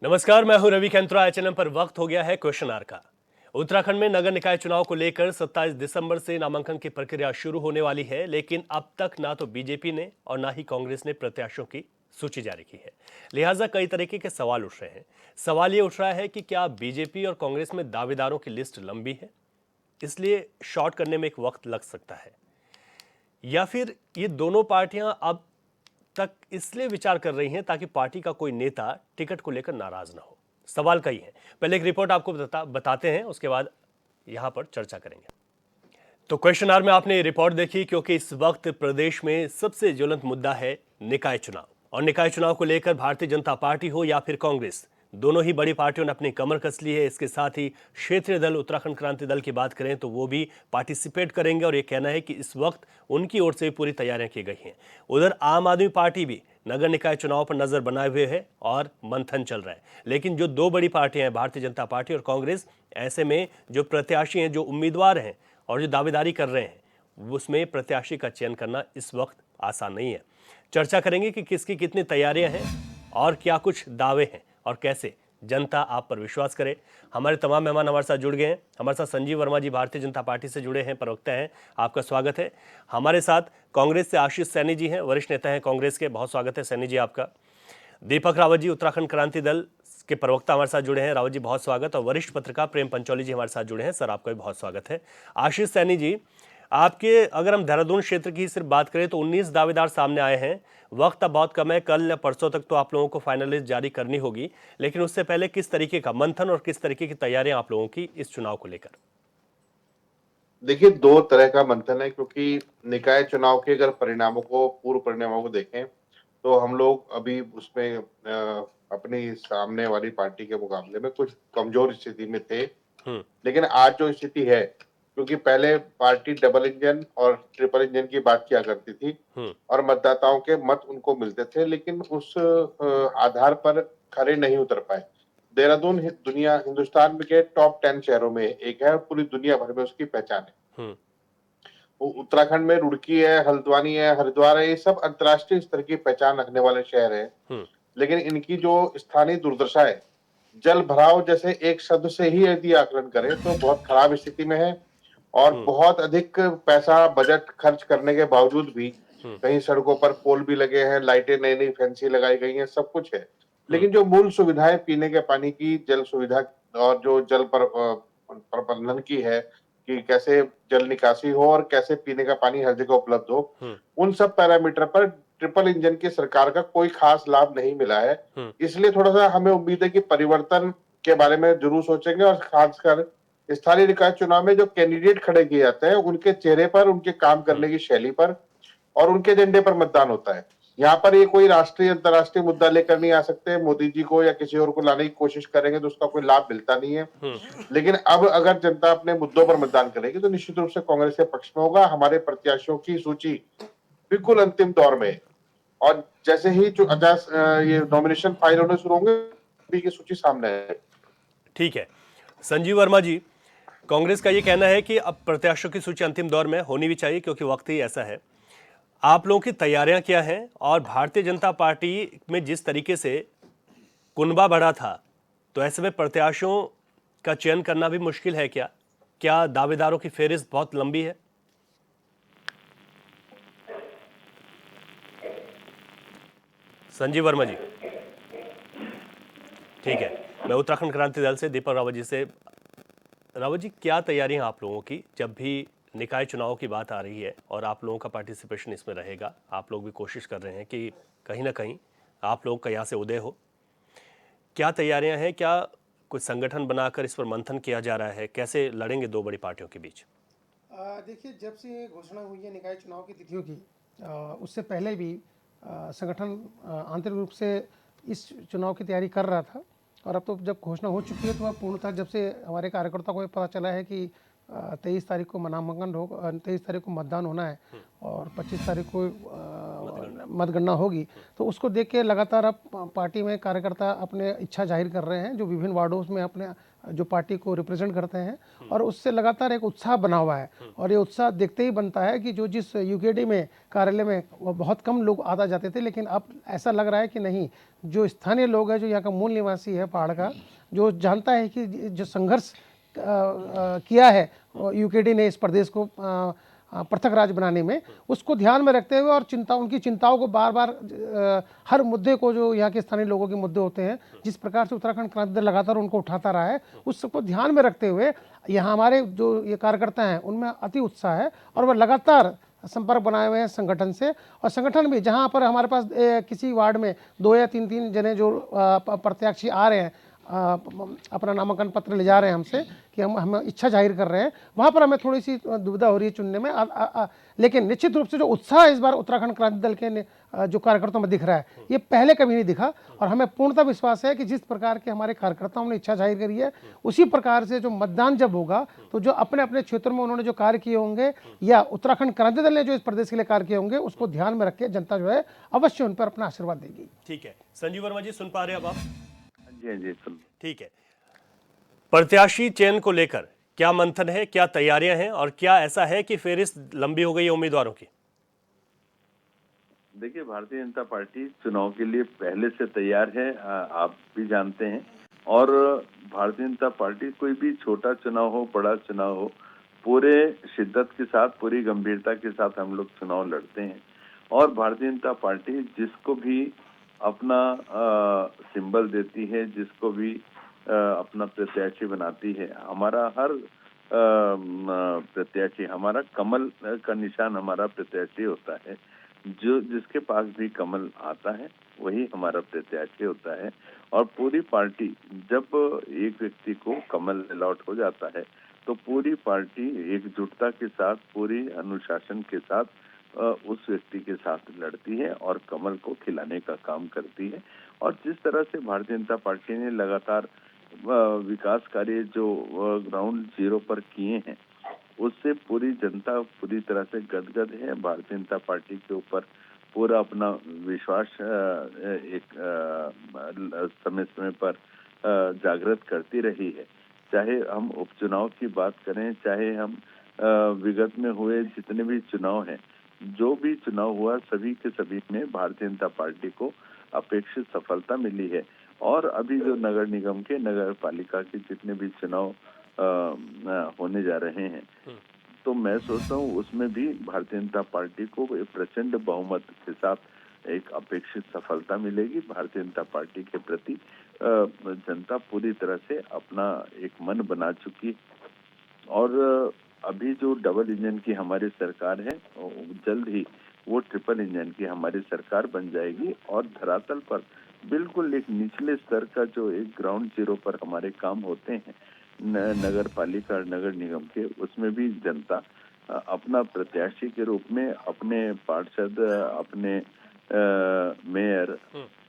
नमस्कार, मैं हूं रवि कैंत्रा। एचएनएम पर वक्त हो गया है क्वेश्चन आवर का। उत्तराखंड में नगर निकाय चुनाव को लेकर 27 दिसंबर से नामांकन की प्रक्रिया शुरू होने वाली है, लेकिन अब तक ना तो बीजेपी ने और ना ही कांग्रेस ने प्रत्याशियों की सूची जारी की है। लिहाजा कई तरीके के सवाल उठ रहे हैं। सवाल ये उठ रहा है कि क्या बीजेपी और कांग्रेस में दावेदारों की लिस्ट लंबी है, इसलिए शॉर्ट करने में एक वक्त लग सकता है, या फिर ये दोनों पार्टियां अब तक इसलिए विचार कर रही हैं ताकि पार्टी का कोई नेता टिकट को लेकर नाराज ना हो। सवाल कई हैं। पहले एक रिपोर्ट आपको बताते हैं, उसके बाद यहां पर चर्चा करेंगे। तो क्वेश्चन आवर में आपने ये रिपोर्ट देखी, क्योंकि इस वक्त प्रदेश में सबसे ज्वलंत मुद्दा है निकाय चुनाव। और निकाय चुनाव को लेकर भारतीय जनता पार्टी हो या फिर कांग्रेस, दोनों ही बड़ी पार्टियों ने अपनी कमर कस ली है। इसके साथ ही क्षेत्रीय दल उत्तराखंड क्रांति दल की बात करें तो वो भी पार्टिसिपेट करेंगे, और ये कहना है कि इस वक्त उनकी ओर से पूरी तैयारियां की गई हैं। उधर आम आदमी पार्टी भी नगर निकाय चुनाव पर नजर बनाए हुए है और मंथन चल रहा है। लेकिन जो दो बड़ी पार्टियां हैं, भारतीय जनता पार्टी और कांग्रेस, ऐसे में जो प्रत्याशी हैं, जो उम्मीदवार हैं और जो दावेदारी कर रहे हैं, उसमें प्रत्याशी का चयन करना इस वक्त आसान नहीं है। चर्चा करेंगे कि किसकी कितनी तैयारियां हैं और क्या कुछ दावे हैं और कैसे जनता आप पर विश्वास करे। हमारे तमाम मेहमान हमारे साथ जुड़ गए हैं। हमारे साथ संजीव वर्मा जी भारतीय जनता पार्टी से जुड़े हैं, प्रवक्ता हैं, आपका स्वागत है। हमारे साथ कांग्रेस से आशीष सैनी जी हैं, वरिष्ठ नेता हैं कांग्रेस के, बहुत स्वागत है सैनी जी आपका। दीपक रावत जी उत्तराखंड क्रांति दल के प्रवक्ता हमारे साथ जुड़े हैं, रावत जी बहुत स्वागत। और वरिष्ठ पत्रकार प्रेम पंचौली जी हमारे साथ जुड़े हैं, सर आपका भी बहुत स्वागत है। आशीष सैनी जी, आपके अगर हम देहरादून क्षेत्र की सिर्फ बात करें तो 19 दावेदार सामने आए हैं। वक्त अब बहुत कम है, कल या परसों तक तो आप लोगों को फाइनल लिस्ट जारी करनी होगी, लेकिन उससे पहले किस तरीके का मंथन और किस तरीके की तैयारियां आप लोगों की इस चुनाव को लेकर? देखिए, दो तरह का मंथन है, क्योंकि निकाय चुनाव के अगर पूर्व परिणामों को देखें तो हम लोग अभी उसमें अपनी सामने वाली पार्टी के मुकाबले में कुछ कमजोर स्थिति में थे। लेकिन आज जो स्थिति है, क्योंकि पहले पार्टी डबल इंजन और ट्रिपल इंजन की बात किया करती थी और मतदाताओं के मत उनको मिलते थे, लेकिन उस आधार पर खरे नहीं उतर पाए। देहरादून हिंदुस्तान में के टॉप 10 शहरों में एक है और पूरी दुनिया भर में उसकी पहचान है। उत्तराखंड में रुड़की है, हल्द्वानी है, हरिद्वार है, ये सब अंतर्राष्ट्रीय स्तर की पहचान रखने वाले शहर हैं। लेकिन इनकी जो स्थानीय दुर्दशा है, जल भराव जैसे एक शब्द से ही यदि आकलन करें तो बहुत खराब स्थिति में है। और बहुत अधिक पैसा बजट खर्च करने के बावजूद भी कहीं सड़कों पर पोल भी लगे हैं, लाइटें नई नई फैंसी लगाई गई हैं, सब कुछ है। लेकिन जो मूल सुविधाएं पीने के पानी की, जल सुविधा और जो जल प्रबंधन की है कि कैसे जल निकासी हो और कैसे पीने का पानी हर जगह उपलब्ध हो, उन सब पैरामीटर पर ट्रिपल इंजन की सरकार का कोई खास लाभ नहीं मिला है। इसलिए थोड़ा सा हमें उम्मीद है कि परिवर्तन के बारे में जरूर सोचेंगे, और खासकर स्थानीय निकाय चुनाव में जो कैंडिडेट खड़े किए जाते हैं उनके चेहरे पर, उनके काम करने की शैली पर और उनके एजेंडे पर मतदान होता है। यहाँ पर ये कोई राष्ट्रीय अंतर्राष्ट्रीय मुद्दा लेकर नहीं आ सकते। मोदी जी को या किसी और को लाने की कोशिश करेंगे तो उसका कोई लाभ मिलता नहीं है। लेकिन अब अगर जनता अपने मुद्दों पर मतदान करेगी तो निश्चित रूप से कांग्रेस के पक्ष में होगा। हमारे प्रत्याशियों की सूची बिल्कुल अंतिम दौर में, और जैसे ही जो ये नॉमिनेशन फाइल होने शुरू होंगे की सूची सामने है। ठीक है संजीव वर्मा जी, कांग्रेस का ये कहना है कि अब प्रत्याशियों की सूची अंतिम दौर में होनी भी चाहिए क्योंकि वक्त ही ऐसा है। आप लोगों की तैयारियां क्या हैं? और भारतीय जनता पार्टी में जिस तरीके से कुनबा बढ़ा था, तो ऐसे में प्रत्याशियों का चयन करना भी मुश्किल है क्या? क्या दावेदारों की फेहरिस्त बहुत लंबी है? संजीव वर्मा जी, ठीक है। मैं उत्तराखंड क्रांति दल से दीपक रावत जी से। रावत जी, क्या तैयारियां आप लोगों की जब भी निकाय चुनाव की बात आ रही है और आप लोगों का पार्टिसिपेशन इसमें रहेगा? आप लोग भी कोशिश कर रहे हैं कि कहीं ना कहीं आप लोग का यहाँ से उदय हो। क्या तैयारियां हैं? क्या कुछ संगठन बनाकर इस पर मंथन किया जा रहा है? कैसे लड़ेंगे दो बड़ी पार्टियों के बीच? देखिए, जब से घोषणा हुई है निकाय चुनाव की तिथियों की, उससे पहले भी संगठन आंतरिक रूप से इस चुनाव की तैयारी कर रहा था। और अब तो जब घोषणा हो चुकी है तो अब पूर्णतः जब से हमारे कार्यकर्ताओं को पता चला है कि 23 तारीख को नामांकन होगा, 23 तारीख को मतदान होना है और 25 तारीख को मतगणना होगी तो उसको देख के लगातार अब पार्टी में कार्यकर्ता अपने इच्छा जाहिर कर रहे हैं, जो विभिन्न वार्डों में अपने जो पार्टी को रिप्रेजेंट करते हैं, और उससे लगातार एक उत्साह बना हुआ है। और ये उत्साह देखते ही बनता है कि जो जिस यूकेडी में कार्यालय में वो बहुत कम लोग आता जाते थे, लेकिन अब ऐसा लग रहा है कि नहीं, जो स्थानीय लोग हैं, जो यहाँ का मूल निवासी है पहाड़ का, जो जानता है कि जो संघर्ष किया है यूकेडी ने इस प्रदेश को पृथक राज्य बनाने में, उसको ध्यान में रखते हुए और उनकी चिंताओं को बार बार हर मुद्दे को, जो यहाँ के स्थानीय लोगों के मुद्दे होते हैं, जिस प्रकार से उत्तराखंड क्रांति दल लगातार उनको उठाता रहा है, उस सबको ध्यान में रखते हुए यहाँ हमारे जो ये कार्यकर्ता हैं उनमें अति उत्साह है और वह लगातार संपर्क बनाए हुए हैं संगठन से। और संगठन भी जहाँ पर हमारे पास किसी वार्ड में 2 या 3 जने जो प्रत्याशी आ रहे हैं, अपना नामांकन पत्र ले जा रहे हैं हमसे कि हम इच्छा जाहिर कर रहे हैं, वहाँ पर हमें थोड़ी सी दुविधा हो रही है चुनने में। लेकिन निश्चित रूप से जो उत्साह इस बार उत्तराखंड क्रांति दल के जो कार्यकर्ताओं में दिख रहा है, ये पहले कभी नहीं दिखा। और हमें पूर्णतः विश्वास है कि जिस प्रकार के हमारे कार्यकर्ताओं ने इच्छा जाहिर करी है, उसी प्रकार से जो मतदान जब होगा तो जो अपने अपने क्षेत्रों में उन्होंने जो कार्य किए होंगे या उत्तराखंड क्रांति दल ने जो इस प्रदेश के लिए कार्य किए होंगे, उसको ध्यान में रख के जनता जो है अवश्य उन पर अपना आशीर्वाद देगी। ठीक है, संजीव वर्मा जी सुन पा रहे हैं अब आप? जी सुन। ठीक है, प्रत्याशी चयन को लेकर क्या मंथन है, क्या तैयारियां हैं, और क्या ऐसा है कि फेरिस्त लंबी हो गई है उम्मीदवारों की? देखिए, भारतीय जनता पार्टी चुनाव के लिए पहले से तैयार है, आप भी जानते हैं। और भारतीय जनता पार्टी कोई भी छोटा चुनाव हो, बड़ा चुनाव हो, पूरे शिद्दत के साथ, पूरी गंभीरता के साथ हम लोग चुनाव लड़ते हैं। और भारतीय जनता पार्टी जिसको भी अपना सिंबल देती है, जिसको भी अपना प्रत्याशी बनाती है, हमारा हर प्रत्याशी, हमारा कमल का निशान हमारा प्रत्याशी होता है। जो जिसके पास भी कमल आता है वही हमारा प्रत्याशी होता है। और पूरी पार्टी, जब एक व्यक्ति को कमल अलॉट हो जाता है तो पूरी पार्टी एकजुटता के साथ, पूरी अनुशासन के साथ उस व्यक्ति के साथ लड़ती है और कमल को खिलाने का काम करती है। और जिस तरह से भारतीय जनता पार्टी ने लगातार विकास कार्य जो ग्राउंड जीरो पर किए हैं, उससे पूरी जनता पूरी तरह से गदगद है। भारतीय जनता पार्टी के ऊपर पूरा अपना विश्वास एक समय समय पर जागृत करती रही है। चाहे हम उपचुनाव की बात करें, चाहे हम विगत में हुए जितने भी चुनाव हैं, जो भी चुनाव हुआ सभी के सभी में भारतीय जनता पार्टी को अपेक्षित सफलता मिली है। और अभी जो नगर निगम के, नगर पालिका के जितने भी चुनाव होने जा रहे हैं, तो मैं सोचता हूँ उसमें भी भारतीय जनता पार्टी को एक प्रचंड बहुमत के साथ एक अपेक्षित सफलता मिलेगी। भारतीय जनता पार्टी के प्रति जनता पूरी तरह से अपना एक मन बना चुकी। और अभी जो डबल इंजन की हमारी सरकार है, जल्द ही वो ट्रिपल इंजन की हमारी सरकार बन जाएगी। और धरातल पर बिल्कुल एक निचले स्तर का जो एक ग्राउंड जीरो पर हमारे काम होते हैं नगर पालिका और नगर निगम के, उसमें भी जनता अपना प्रत्याशी के रूप में, अपने पार्षद, अपने मेयर,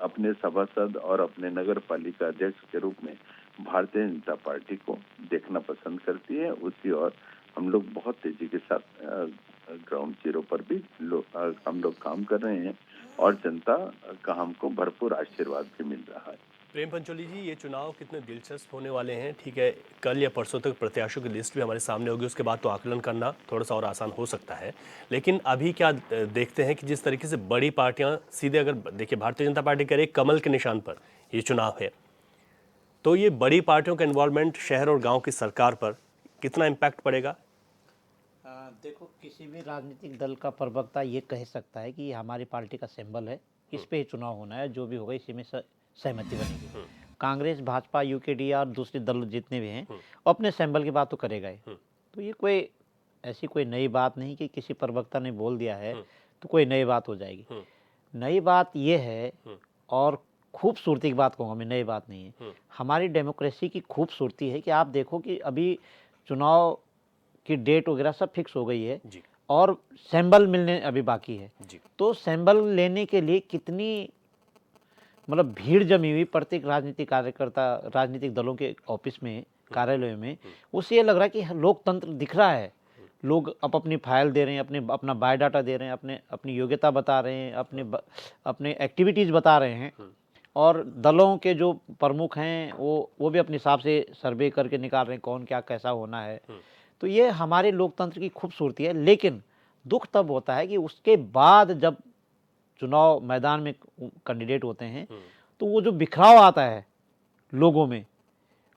अपने सभासद और अपने नगर पालिका अध्यक्ष के रूप में भारतीय जनता पार्टी को देखना पसंद करती है। उसी और हम लोग बहुत तेजी के साथ ग्राउंड जीरो पर भी हम लोग काम कर रहे हैं और जनता का हमको भरपूर आशीर्वाद भी मिल रहा है। प्रेम पंचोली जी, ये चुनाव कितने दिलचस्प होने वाले हैं? ठीक है, कल या परसों तक प्रत्याशियों की लिस्ट भी हमारे सामने होगी, उसके बाद तो आकलन करना थोड़ा सा और आसान हो सकता है। लेकिन अभी क्या देखते हैं कि जिस तरीके से बड़ी पार्टियां सीधे, अगर देखिए भारतीय जनता पार्टी करे कमल के निशान पर ये चुनाव है, तो ये बड़ी पार्टियों का इन्वॉल्वमेंट शहर और गाँव की सरकार पर कितना इम्पैक्ट पड़ेगा? देखो, किसी भी राजनीतिक दल का प्रवक्ता ये कह सकता है कि ये हमारी पार्टी का सिंबल है, इस पे ही चुनाव होना है, जो भी होगा इसी में सहमति बनेगी। कांग्रेस, भाजपा, यूकेडी और दूसरे दल जितने भी हैं, वो अपने सिंबल की बात तो करेगा ही। तो ये कोई ऐसी कोई नई बात नहीं कि किसी प्रवक्ता ने बोल दिया है तो कोई नई बात हो जाएगी। नई बात ये है, और खूबसूरती की बात कहूँगा मैं, नई बात नहीं है। हमारी डेमोक्रेसी की खूबसूरती है कि आप देखो कि अभी चुनाव की डेट वगैरह सब फिक्स हो गई है जी। और सैंबल मिलने अभी बाकी है जी। तो सैंबल लेने के लिए कितनी मतलब भीड़ जमी हुई प्रत्येक राजनीतिक कार्यकर्ता, राजनीतिक दलों के ऑफिस में, कार्यालय में, उससे ये लग रहा है कि लोकतंत्र दिख रहा है। लोग अपनी फाइल दे रहे हैं, अपना बायोडाटा दे रहे हैं, अपनी योग्यता बता रहे हैं, अपने एक्टिविटीज़ बता रहे हैं। और दलों के जो प्रमुख हैं वो भी अपने हिसाब से सर्वे करके निकाल रहे हैं कौन क्या कैसा होना है। तो ये हमारे लोकतंत्र की खूबसूरती है। लेकिन दुख तब होता है कि उसके बाद जब चुनाव मैदान में कैंडिडेट होते हैं तो वो जो बिखराव आता है लोगों में,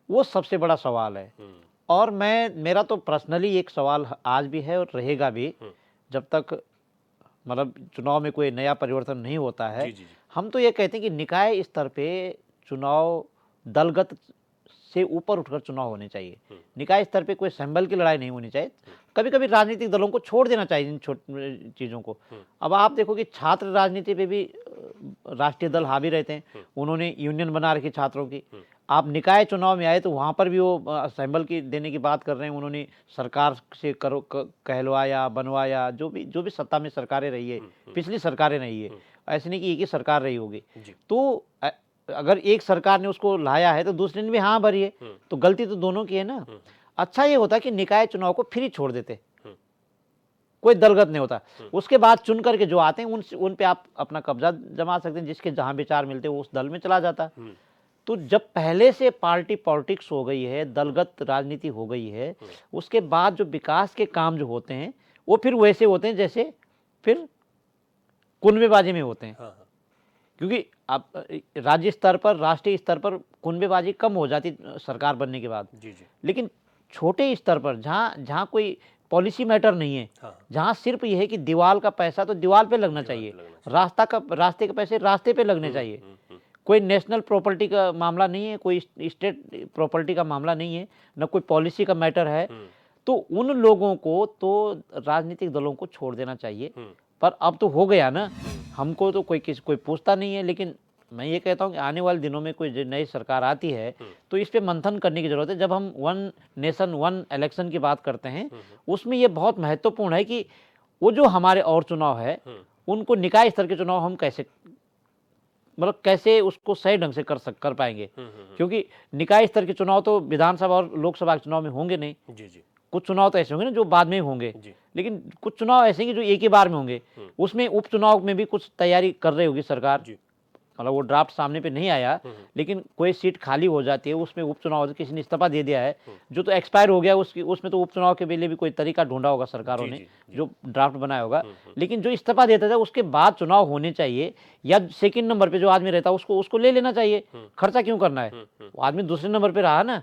वो सबसे बड़ा सवाल है। और मेरा तो पर्सनली एक सवाल आज भी है और रहेगा भी, जब तक मतलब चुनाव में कोई नया परिवर्तन नहीं होता है। जी, जी, जी। हम तो ये कहते हैं कि निकाय स्तर पे चुनाव दलगत से ऊपर उठकर चुनाव होने चाहिए। निकाय स्तर पे कोई सिंबल की लड़ाई नहीं होनी चाहिए। कभी कभी राजनीतिक दलों को छोड़ देना चाहिए इन छोटी चीज़ों को। अब आप देखो कि छात्र राजनीति पे भी राष्ट्रीय दल हावी रहते हैं, उन्होंने यूनियन बना रखी छात्रों की। आप निकाय चुनाव में आए तो वहाँ पर भी वो सिंबल की देने की बात कर रहे हैं। उन्होंने सरकार से कहलवाया बनवाया, जो भी सत्ता में सरकारें रही है, पिछली सरकारें रही है, ऐसे नहीं कि एक ही सरकार रही होगी। तो अगर एक सरकार ने उसको लाया है तो दूसरे ने भी हाँ भरी है, तो गलती तो दोनों की है ना। अच्छा ये होता कि निकाय चुनाव को फ्री छोड़ देते, कोई दलगत नहीं होता। उसके बाद चुन करके जो आते हैं उन पे आप अपना कब्जा जमा सकते हैं, जिसके जहां विचार मिलते हैं वो उस दल में चला जाता। तो जब पहले से पार्टी पॉलिटिक्स हो गई है, दलगत राजनीति हो गई है, उसके बाद जो विकास के काम जो होते हैं वो फिर वैसे होते हैं जैसे फिर कुनबेबाजी में होते हैं। क्योंकि आप राज्य स्तर पर, राष्ट्रीय स्तर पर कुनबेबाजी कम हो जाती सरकार बनने के बाद। लेकिन छोटे स्तर पर जहाँ कोई पॉलिसी मैटर नहीं है, जहाँ सिर्फ ये है कि दीवार का पैसा तो दीवार पे लगना चाहिए, रास्ते के पैसे रास्ते पे लगने चाहिए। कोई नेशनल प्रॉपर्टी का मामला नहीं है, कोई स्टेट प्रॉपर्टी का मामला नहीं है, न कोई पॉलिसी का मैटर है। तो उन लोगों को तो राजनीतिक दलों को छोड़ देना चाहिए। पर अब तो हो गया ना, हमको तो कोई पूछता नहीं है। लेकिन मैं ये कहता हूँ कि आने वाले दिनों में कोई नई सरकार आती है तो इस पे मंथन करने की जरूरत है। जब हम वन नेशन वन इलेक्शन की बात करते हैं, उसमें ये बहुत महत्वपूर्ण है कि वो जो हमारे और चुनाव है उनको निकाय स्तर के चुनाव हम कैसे उसको सही ढंग से कर पाएंगे। क्योंकि निकाय स्तर के चुनाव तो विधानसभा और लोकसभा के चुनाव में होंगे नहीं। कुछ चुनाव तो ऐसे होंगे ना जो बाद में होंगे, लेकिन कुछ चुनाव ऐसे हैं जो एक ही बार में होंगे। उसमें उपचुनाव में भी कुछ तैयारी कर रही होगी सरकार, मतलब वो ड्राफ्ट सामने पे नहीं आया, लेकिन कोई सीट खाली हो जाती है, उसमें उपचुनाव होता है, किसी ने इस्तीफा दे दिया है जो तो एक्सपायर हो गया, उसमें तो उपचुनाव के लिए भी कोई तरीका ढूंढा होगा सरकारों ने, जो ड्राफ्ट बनाया होगा। लेकिन जो इस्तीफा देता था उसके बाद चुनाव होने चाहिए, या सेकंड नंबर पे जो आदमी रहता है उसको ले लेना चाहिए। खर्चा क्यों करना है, वो आदमी दूसरे नंबर पे रहा ना।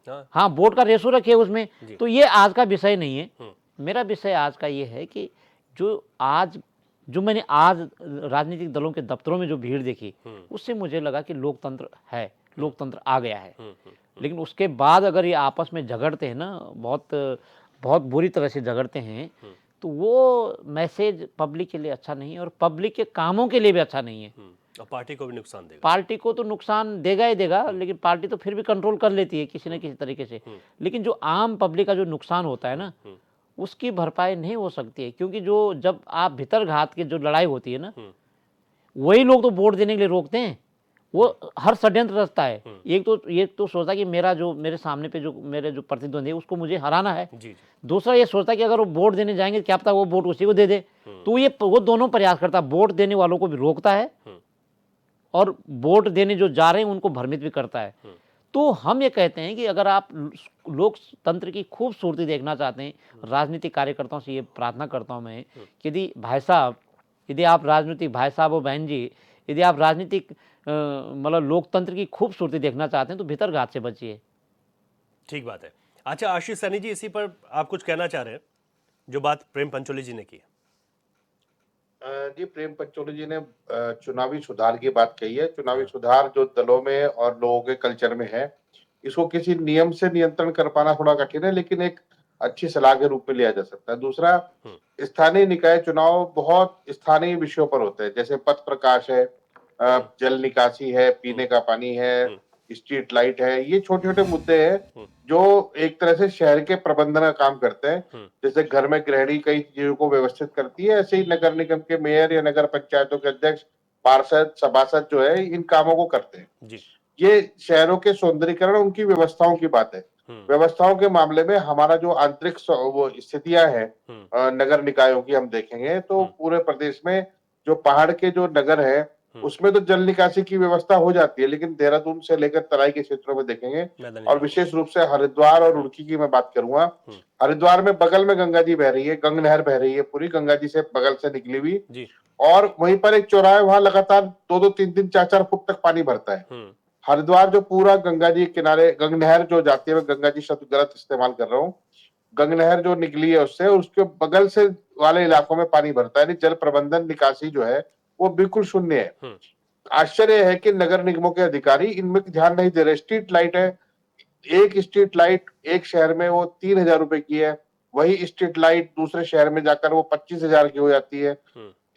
हाँ, वोट का रेशो रखे उसमें। तो ये आज का विषय नहीं है। मेरा विषय आज का ये है कि जो मैंने आज राजनीतिक दलों के दफ्तरों में जो भीड़ देखी, उससे मुझे लगा कि लोकतंत्र है, लोकतंत्र आ गया है। लेकिन उसके बाद अगर ये आपस में झगड़ते हैं ना, बहुत बुरी तरह से झगड़ते हैं, तो वो मैसेज पब्लिक के लिए अच्छा नहीं है और पब्लिक के कामों के लिए भी अच्छा नहीं है। और पार्टी को भी नुकसान देगा। पार्टी को तो नुकसान देगा ही देगा, लेकिन पार्टी तो फिर भी कंट्रोल कर लेती है किसी न किसी तरीके से। लेकिन जो आम पब्लिक का जो नुकसान होता है ना, उसकी भरपाई नहीं हो सकती है। क्योंकि जब आप भीतर घात की जो लड़ाई होती है ना, वही लोग तो वोट देने के लिए रोकते हैं। वो हर षड्यंत्र रचता है। एक तो सोचता कि मेरे सामने पे जो मेरे जो प्रतिद्वंदी है उसको मुझे हराना है। दूसरा ये सोचता कि अगर वो वोट देने जाएंगे क्या पता वो वोट उसी को दे दे। तो वो दोनों प्रयास करता है, वोट देने वालों को भी रोकता है और वोट देने जो जा रहे हैं उनको भ्रमित भी करता है। तो हम ये कहते हैं कि अगर आप लोकतंत्र की खूबसूरती देखना चाहते हैं, राजनीतिक कार्यकर्ताओं से ये प्रार्थना करता हूं मैं कि यदि आप राजनीतिक भाई साहब और बहन जी, यदि आप राजनीतिक मतलब लोकतंत्र की खूबसूरती देखना चाहते हैं तो भीतर घात से बचिए। ठीक बात है। अच्छा आशीष सैनी जी, इसी पर आप कुछ कहना चाह रहे हैं, जो बात प्रेम पंचोली जी ने की? जी, प्रेम पंचोली जी ने चुनावी सुधार की बात कही है। चुनावी सुधार जो दलों में और लोगों के कल्चर में है, इसको किसी नियम से नियंत्रण कर पाना थोड़ा कठिन है, लेकिन एक अच्छी सलाह के रूप में लिया जा सकता है। दूसरा, स्थानीय निकाय चुनाव बहुत स्थानीय विषयों पर होते हैं, जैसे पथ प्रकाश है, जल निकासी है, पीने का पानी है, स्ट्रीट लाइट है। ये छोटे छोटे मुद्दे हैं जो एक तरह से शहर के प्रबंधन का काम करते हैं। जैसे घर में गृहिणी कई चीजों को व्यवस्थित करती है, ऐसे ही नगर निगम के मेयर या नगर पंचायतों के अध्यक्ष, पार्षद, सभासद जो है इन कामों को करते हैं। ये शहरों के सौंदर्यीकरण, उनकी व्यवस्थाओं की बात है। व्यवस्थाओं के मामले में हमारा जो आंतरिक वो स्थितियां हैं नगर निकायों की हम देखेंगे तो पूरे प्रदेश में जो पहाड़ के जो नगर है उसमें तो जल निकासी की व्यवस्था हो जाती है, लेकिन देहरादून से लेकर तराई के क्षेत्रों में देखेंगे और विशेष रूप से हरिद्वार और रुड़की की मैं बात करूंगा। हरिद्वार में बगल में गंगा जी बह रही है, गंग नहर बह रही है, पूरी गंगा जी से बगल से निकली हुई, और वहीं पर एक चौराहा है, वहां लगातार 2-2, 3-3, 4-4 फुट तक पानी भरता है। हरिद्वार जो पूरा गंगा जी किनारे गंग नहर जो जाती है, मैं गंगा जी शब्द गलत इस्तेमाल कर रहा हूँ, गंग नहर जो निकली है उससे, उसके बगल से वाले इलाकों में पानी भरता है। जल प्रबंधन निकासी जो है वो बिल्कुल शून्य है। आश्चर्य है कि नगर निगमों के अधिकारी इनमें ध्यान नहीं दे रहे। स्ट्रीट लाइट है, एक स्ट्रीट लाइट एक शहर में वो 3,000 रुपए की है, वही स्ट्रीट लाइट दूसरे शहर में जाकर वो 25,000 की हो जाती है।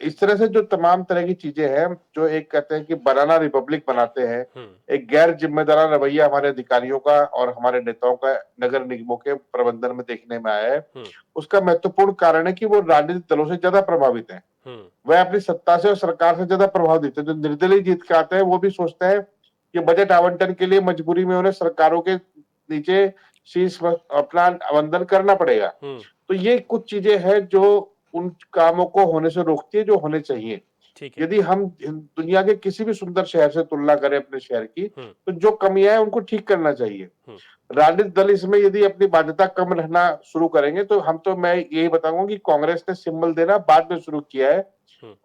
इस तरह से जो तमाम तरह की चीजें हैं, जो एक कहते हैं कि बनाना रिपब्लिक बनाते हैं, एक गैर जिम्मेदार रवैया हमारे अधिकारियों का और हमारे नेताओं का नगर निगमों के प्रबंधन में देखने में आया है। उसका महत्वपूर्ण कारण है कि वो राजनीतिक दलों से ज्यादा प्रभावित है। वह अपनी सत्ता से और सरकार से ज्यादा प्रभावित है। जो निर्दलीय जीत के आते हैं वो भी सोचते हैं कि बजट आवंटन के लिए मजबूरी में उन्हें सरकारों के नीचे शीश अपना आवंटन करना पड़ेगा। तो ये कुछ चीजें हैं जो उन कामों को होने से रोकती है जो होने चाहिए। यदि हम दुनिया के किसी भी सुंदर शहर से तुलना करें अपने शहर की, तो जो कमियां हैं उनको ठीक करना चाहिए। राजनीतिक दल इसमें यदि अपनी बाध्यता कम रहना शुरू करेंगे तो मैं यही बताऊंगा कि कांग्रेस ने सिंबल देना बाद में शुरू किया है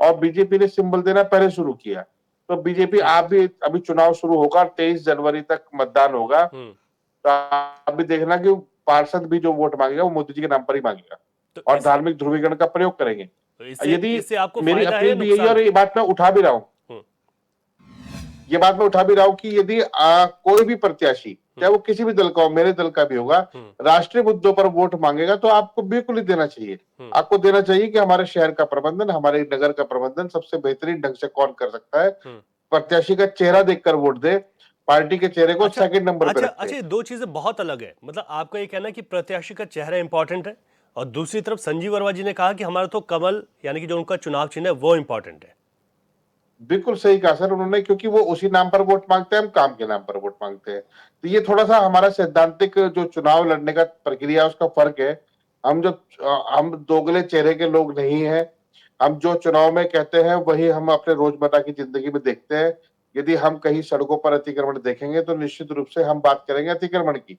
और बीजेपी ने सिंबल देना पहले शुरू किया। तो बीजेपी आप भी अभी चुनाव शुरू होगा, 23 जनवरी तक मतदान होगा, तो आप भी देखना कि पार्षद भी जो वोट मांगेगा वो मोदी जी के नाम पर ही मांगेगा और धार्मिक ध्रुवीकरण का प्रयोग करेंगे। यदि मेरी अपील भी यही, और ये बात मैं उठा भी रहा हूँ, ये बात मैं उठा भी रहा हूँ कि यदि कोई भी प्रत्याशी, चाहे वो किसी भी दल का हो, मेरे दल का भी होगा, राष्ट्रीय मुद्दों पर वोट मांगेगा तो आपको बिल्कुल ही देना चाहिए। आपको देना चाहिए कि हमारे शहर का प्रबंधन, हमारे नगर का प्रबंधन सबसे बेहतरीन ढंग से कौन कर सकता है। प्रत्याशी का चेहरा देखकर वोट दे, पार्टी के चेहरे को सेकंड नंबर पर रखते हैं। अच्छा, दो चीजें बहुत अलग है। मतलब आपका ये कहना है कि प्रत्याशी का चेहरा इंपॉर्टेंट है और दूसरी तरफ संजीव वर्मा जी ने कहा कि हमारा तो कमल यानी कि जो उनका चुनाव चिन्ह है वो इंपॉर्टेंट है। बिल्कुल सही कहा सर उन्होंने, क्योंकि वो उसी नाम पर वोट मांगते हैं, हम काम के नाम पर वोट मांगते हैं। तो ये थोड़ा सा हमारा सैद्धांतिक जो चुनाव लड़ने का प्रक्रिया उसका फर्क है। हम दोगले चेहरे के लोग नहीं हैं। हम जो चुनाव में कहते हैं वही हम अपने रोजमर्रा की जिंदगी में देखते हैं। यदि हम कहीं सड़कों पर अतिक्रमण देखेंगे तो निश्चित रूप से हम बात करेंगे अतिक्रमण की,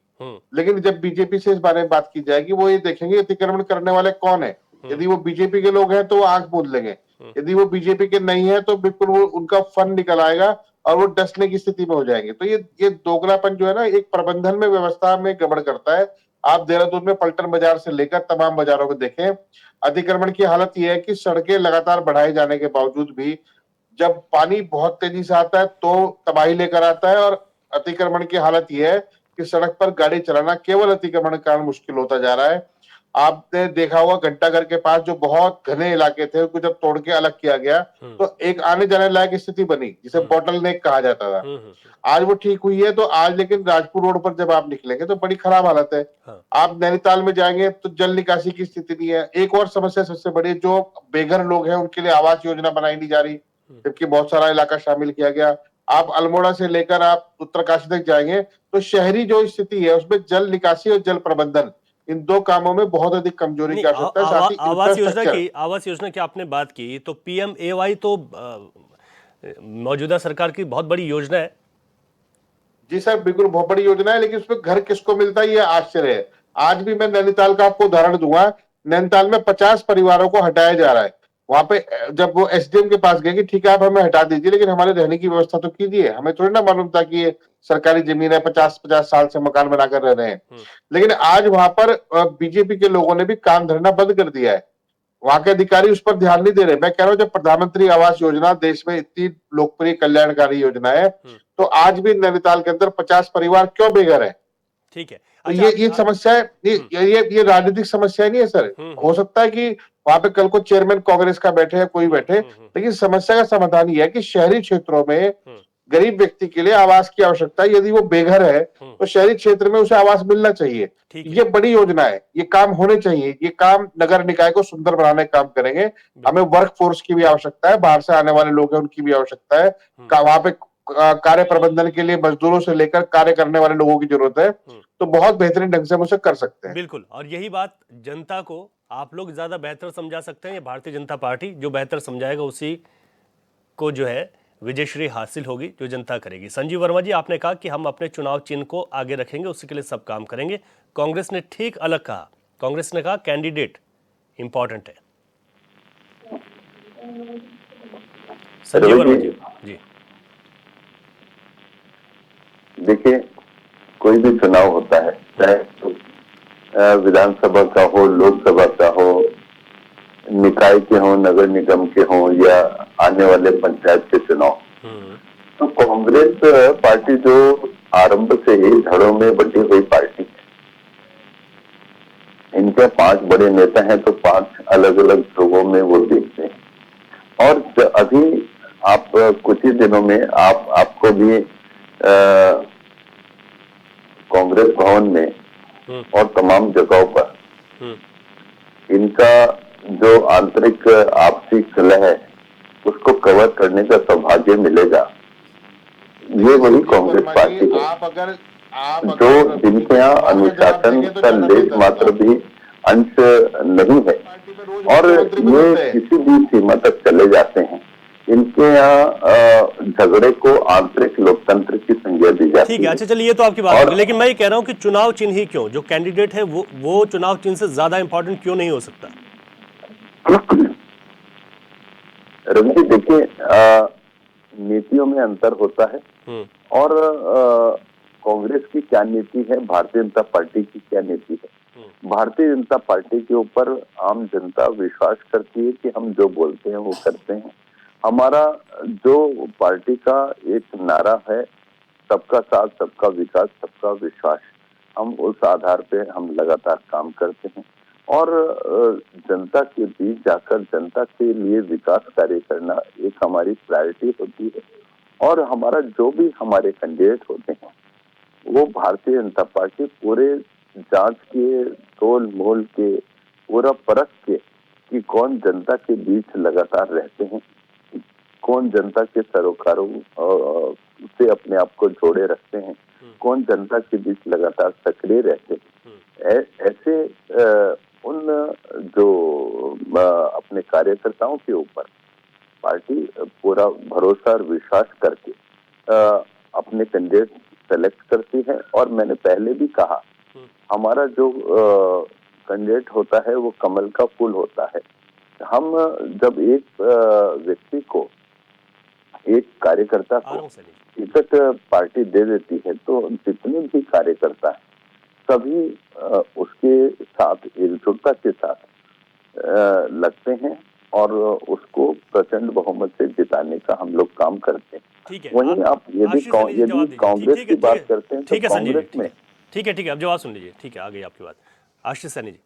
लेकिन जब बीजेपी से इस बारे में बात की जाएगी वो ये देखेंगे अतिक्रमण करने वाले कौन है। यदि वो बीजेपी के लोग हैं तो वो आंख मूंद लेंगे, यदि वो बीजेपी के नहीं है तो बिल्कुल वो उनका फन निकल आएगा और वो डसने की स्थिति में हो जाएंगे। तो ये दोगलापन जो है ना, एक प्रबंधन में, व्यवस्था में गड़बड़ करता है। आप देहरादून में पलटन बाजार से लेकर तमाम बाजारों को देखें, अतिक्रमण की हालत यह है कि सड़कें लगातार बढ़ाए जाने के बावजूद भी जब पानी बहुत तेजी से आता है तो तबाही लेकर आता है, और अतिक्रमण की हालत यह है कि सड़क पर गाड़ी चलाना केवल अतिक्रमण के कारण मुश्किल होता जा रहा है। आपने देखा होगा घंटाघर के पास जो बहुत घने इलाके थे उनको जब तोड़ के अलग किया गया तो एक आने जाने लायक स्थिति बनी जिसे बॉटल नेक कहा जाता था। आज वो ठीक हुई है। तो आज लेकिन राजपुर रोड पर जब आप निकलेंगे तो बड़ी खराब हालत है। आप नैनीताल में जाएंगे तो जल निकासी की स्थिति नहीं है। एक और समस्या सबसे बड़ी, जो बेघर लोग हैं उनके लिए आवास योजना बनाई नहीं जा रही, जबकि बहुत सारा इलाका शामिल किया गया। आप अल्मोड़ा से लेकर आप उत्तरकाशी तक जाएंगे तो शहरी जो स्थिति है उसमें जल निकासी और जल प्रबंधन, इन दो कामों में बहुत अधिक कमजोरी की आवश्यकता है। साथ ही आवास योजना की आपने बात की तो PMAY तो मौजूदा सरकार की बहुत बड़ी योजना है। जी सर, बिल्कुल बहुत बड़ी योजना है, लेकिन उसमें घर किसको मिलता है ये आश्चर्य है। आज भी मैं नैनीताल का आपको उदाहरण दूंगा। नैनीताल में 50 परिवारों को हटाया जा रहा है। वहां पे जब वो SDM के पास गए कि ठीक है आप हमें हटा दीजिए लेकिन हमारे रहने की व्यवस्था तो कीजिए, हमें थोड़ी ना मालूम था कि ये सरकारी जमीन है, 50-50 साल से मकान बनाकर रह रहे हैं। लेकिन आज वहां पर बीजेपी के लोगों ने भी काम धरना बंद कर दिया है। वहां के अधिकारी उस पर ध्यान नहीं दे रहे। मैं कह रहा हूँ जब प्रधानमंत्री आवास योजना देश में इतनी लोकप्रिय कल्याणकारी योजना है तो आज भी नैनीताल के अंदर 50 परिवार क्यों बेघर है? ठीक है। तो ये समस्या है, ये राजनीतिक समस्या नहीं है सर। हो सकता है कि वहां पे कल को चेयरमैन कांग्रेस का बैठे या कोई बैठे, लेकिन समस्या का समाधान ये है कि शहरी क्षेत्रों में गरीब व्यक्ति के लिए आवास की आवश्यकता है। यदि वो बेघर है तो शहरी क्षेत्र में उसे आवास मिलना चाहिए। ये बड़ी योजना है, ये काम होने चाहिए। ये काम नगर निकाय को सुंदर बनाने का काम करेंगे। हमें वर्क फोर्स की भी आवश्यकता है, बाहर से आने वाले लोग हैं उनकी भी आवश्यकता है। वहां पे कार्य प्रबंधन के लिए मजदूरों से लेकर कार्य करने वाले लोगों की जरूरत है, तो बहुत बेहतरीन ढंग से हम उसे कर सकते हैं। बिल्कुल, और यही बात जनता को आप लोग ज्यादा बेहतर समझा सकते हैं या भारतीय जनता पार्टी जो बेहतर समझाएगा उसी को जो है विजयश्री हासिल होगी, जो जनता करेगी। संजीव वर्मा जी, आपने कहा कि हम अपने चुनाव चिन्ह को आगे रखेंगे, उसके लिए सब काम करेंगे। कांग्रेस ने ठीक अलग कहा, कांग्रेस ने कहा कैंडिडेट इंपॉर्टेंट है। संजीव वर्मा जी जी देखिए, कोई भी चुनाव होता है, चाहे विधानसभा का हो, लोकसभा का हो, निकाय के हो, नगर निगम के हो या आने वाले पंचायत के चुनाव, तो कांग्रेस पार्टी जो आरंभ से ही धड़ों में बटी हुई पार्टी है। इनके 5 बड़े नेता हैं, तो 5 अलग अलग ध्रुवों में वो देखते हैं। और अभी आप कुछ ही दिनों में आपको भी कांग्रेस भवन में और तमाम जगहों पर इनका जो आंतरिक आपसी कलह है उसको कवर करने का सौभाग्य मिलेगा। ये वही कांग्रेस पार्टी है जो जिनके यहाँ अनुशासन का लेश मात्र भी अंश नहीं है और ये किसी भी सीमा तक चले जाते हैं। इनके यहाँ झगड़े को आंतरिक लोकतंत्र की संज्ञा दी जाती है। ठीक है, अच्छा चलिए, ये तो आपकी बात होगी, लेकिन मैं ये कह रहा हूँ कि चुनाव चिन्ह ही क्यों, जो कैंडिडेट है वो चुनाव चिन्ह से ज्यादा इंपॉर्टेंट क्यों नहीं हो सकता? रवि, देखिए, नीतियों में अंतर होता है और कांग्रेस की क्या नीति है, भारतीय जनता पार्टी की क्या नीति है। भारतीय जनता पार्टी के ऊपर आम जनता विश्वास करती है कि हम जो बोलते हैं वो करते हैं। हमारा जो पार्टी का एक नारा है, सबका साथ, सबका विकास, सबका विश्वास, हम उस आधार पे हम लगातार काम करते हैं और जनता के बीच जाकर जनता के लिए विकास कार्य करना एक हमारी प्रायोरिटी होती है। और हमारा जो भी हमारे कैंडिडेट होते हैं वो भारतीय जनता पार्टी पूरे जांच के, तोल मोल के, पूरा परख के कि कौन जनता के बीच लगातार रहते हैं, कौन जनता के सरोकारों से अपने आप को जोड़े रखते हैं, कौन जनता के बीच लगातार सक्रिय रहते हैं। ऐसे उन जो अपने कार्यकर्ताओं के ऊपर पार्टी पूरा भरोसा और विश्वास करके अपने कैंडिडेट सेलेक्ट करती है। और मैंने पहले भी कहा, हमारा जो कैंडिडेट होता है वो कमल का फूल होता है। हम जब एक व्यक्ति को, एक कार्यकर्ता को टिकट पार्टी दे देती है तो जितने भी कार्यकर्ता हैं सभी उसके साथ एकजुटता के साथ लगते हैं और उसको प्रचंड बहुमत से जिताने का हम लोग काम करते हैं। ठीक है, वहीं आप यदि कांग्रेस की बात करते हैं तो कांग्रेस में ठीक है, अब जवाब सुन लीजिए। ठीक है, आ गई आपकी बात, आशीष सैनी जी।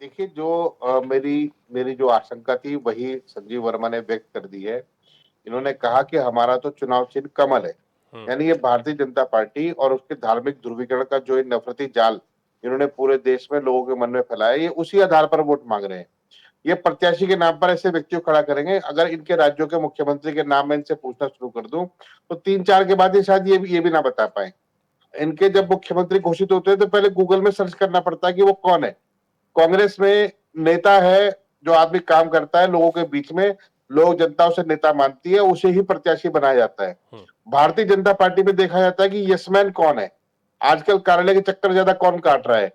देखिए, जो मेरी जो आशंका थी वही संजीव वर्मा ने व्यक्त कर दी है। इन्होंने कहा कि हमारा तो चुनाव चिन्ह कमल है, यानी ये भारतीय जनता पार्टी और उसके धार्मिक ध्रुवीकरण का जो नफरती जाल इन्होंने पूरे देश में लोगों के मन में फैलाया, ये उसी आधार पर वोट मांग रहे हैं। ये प्रत्याशी के नाम पर ऐसे व्यक्तियों को खड़ा करेंगे। अगर इनके राज्यों के मुख्यमंत्री के नाम में इनसे पूछना शुरू कर दूं तो 3-4 के बाद ये शायद ये भी ना बता पाए। इनके जब मुख्यमंत्री घोषित होते हैं तो पहले गूगल में सर्च करना पड़ता है कि वो कौन है। कांग्रेस में नेता है जो आदमी काम करता है लोगों के बीच में, लोग जनता उसे नेता मानती है, उसे ही प्रत्याशी बनाया जाता है। भारतीय जनता पार्टी में देखा जाता है कि यसमैन कौन है, आजकल कार्यालय के चक्कर ज्यादा कौन काट रहा है,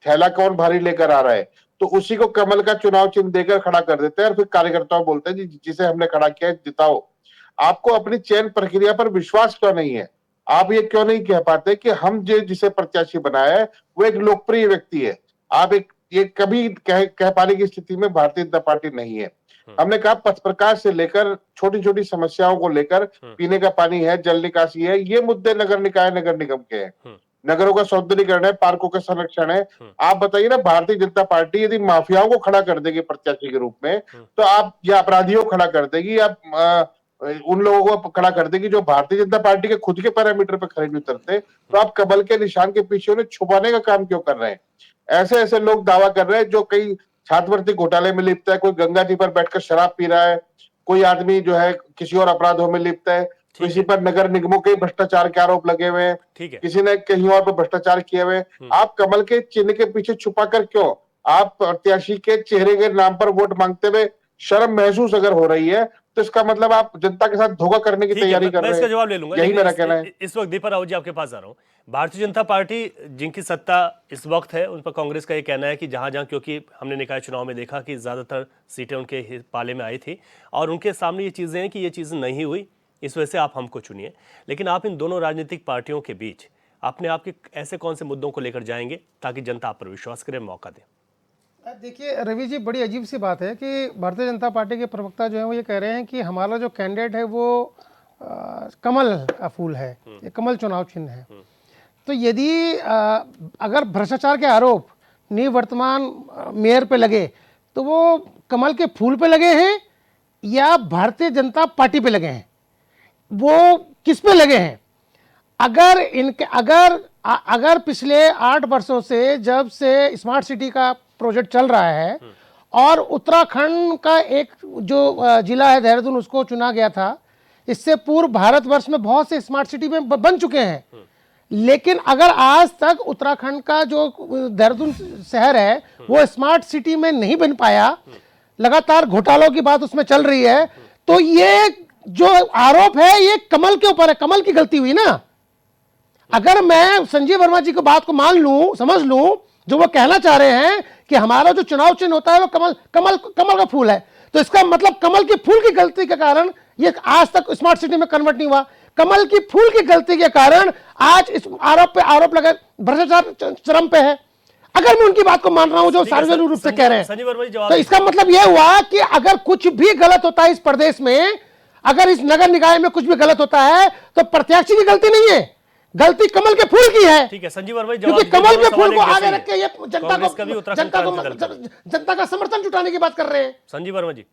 थैला कौन भारी लेकर आ रहा है, तो उसी को कमल का चुनाव चिन्ह देकर खड़ा कर देते हैं और फिर कार्यकर्ताओं बोलते हैं जिसे हमने खड़ा किया है जिताओ। आपको अपनी चयन प्रक्रिया पर विश्वास क्यों नहीं है? आप ये क्यों नहीं कह पाते कि हम जिसे प्रत्याशी बनाया है वो एक लोकप्रिय व्यक्ति है? आप ये कभी कह पाने की स्थिति में भारतीय जनता पार्टी नहीं है। हमने कहा पथ प्रकाश से लेकर छोटी छोटी समस्याओं को लेकर, पीने का पानी है, जल निकासी है, ये मुद्दे नगर निकाय नगर निगम के हैं। नगरों का सौंदर्यीकरण है, पार्कों का संरक्षण है। आप बताइए ना, भारतीय जनता पार्टी यदि माफियाओं को खड़ा कर देगी प्रत्याशी के रूप में तो आप, या अपराधियों को खड़ा कर देगी, या उन लोगों को खड़ा कर देगी जो भारतीय जनता पार्टी के खुद के पैरामीटर पर खड़े नहीं उतरते, तो आप कमल के निशान के पीछे उन्हें छुपाने का काम क्यों कर रहे हैं? ऐसे ऐसे लोग दावा कर रहे हैं जो कई छात्रवृत्ति घोटाले में लिप्त है, कोई गंगा जी पर बैठकर शराब पी रहा है, कोई आदमी जो है किसी और अपराधों में लिप्त है, ठीक किसी है। पर नगर निगमों के भ्रष्टाचार के आरोप लगे हुए हैं, ठीक है। किसी ने कहीं और पर भ्रष्टाचार किए हुए हैं। आप कमल के चिन्ह के पीछे छुपा कर क्यों आप प्रत्याशी के चेहरे के नाम पर वोट मांगते हुए शर्म महसूस अगर हो रही है, तो इसका मतलब आप जनता के साथ धोखा करने की ठीक है, तैयारी कर मैं रहे इसका हैं। जवाब ले लूंगा, यही लेकिन मेरा कहना है। इस वक्त दीपक रावत जी आपके पास आ रहा हूं। भारतीय जनता पार्टी जिनकी सत्ता इस वक्त है, उन पर कांग्रेस का ये कहना है कि जहां जहां, क्योंकि हमने निकाय चुनाव में देखा कि ज्यादातर सीटें उनके पाले में आई थी और उनके सामने ये चीजें हैं कि ये चीजें नहीं हुई, इस वजह से आप हमको चुनिए। लेकिन आप इन दोनों राजनीतिक पार्टियों के बीच अपने आप के ऐसे कौन से मुद्दों को लेकर जाएंगे ताकि जनता आप पर विश्वास करे, मौका दे? देखिए रवि जी, बड़ी अजीब सी बात है कि भारतीय जनता पार्टी के प्रवक्ता जो है वो ये कह रहे हैं कि हमारा जो कैंडिडेट है वो कमल का फूल है, ये कमल चुनाव चिन्ह है। तो यदि अगर भ्रष्टाचार के आरोप निवर्तमान मेयर पे लगे तो वो कमल के फूल पे लगे हैं या भारतीय जनता पार्टी पे लगे हैं, वो किस पे लगे हैं? अगर इनके अगर पिछले 8 वर्षों से जब से स्मार्ट सिटी का प्रोजेक्ट चल रहा है और उत्तराखंड का एक जो जिला है देहरादून, उसको चुना गया था, इससे पूर्व भारतवर्ष में बहुत से स्मार्ट सिटी में बन चुके हैं, लेकिन अगर आज तक उत्तराखंड का जो देहरादून शहर है वो स्मार्ट सिटी में नहीं बन पाया, लगातार घोटालों की बात उसमें चल रही है, तो ये जो आरोप है ये कमल के ऊपर है, कमल की गलती हुई ना। अगर मैं संजीव वर्मा जी की बात को मान लूं, समझ लूं, जो वो कहना चाह रहे हैं कि हमारा जो चुनाव चिन्ह होता है वो कमल का फूल है, तो इसका मतलब कमल के फूल की गलती के कारण ये आज तक स्मार्ट सिटी में कन्वर्ट नहीं हुआ। कमल की फूल की गलती के कारण आज इस आरोप लगा, भ्रष्टाचार चरम पे है। अगर मैं उनकी बात को मान रहा हूं जो सार्वजनिक रूप से कह रहे हैं, तो इसका मतलब यह हुआ कि अगर कुछ भी गलत होता है इस प्रदेश में, अगर इस नगर निकाय में कुछ भी गलत होता है तो प्रत्याशी की गलती नहीं है, गलती कमल के फूल की है। ठीक है संजीव वर्मा जी, क्योंकि कमल के फूल को आगे रख के ये जनता का समर्थन जुटाने की बात कर रहे हैं। संजीव वर्मा जी,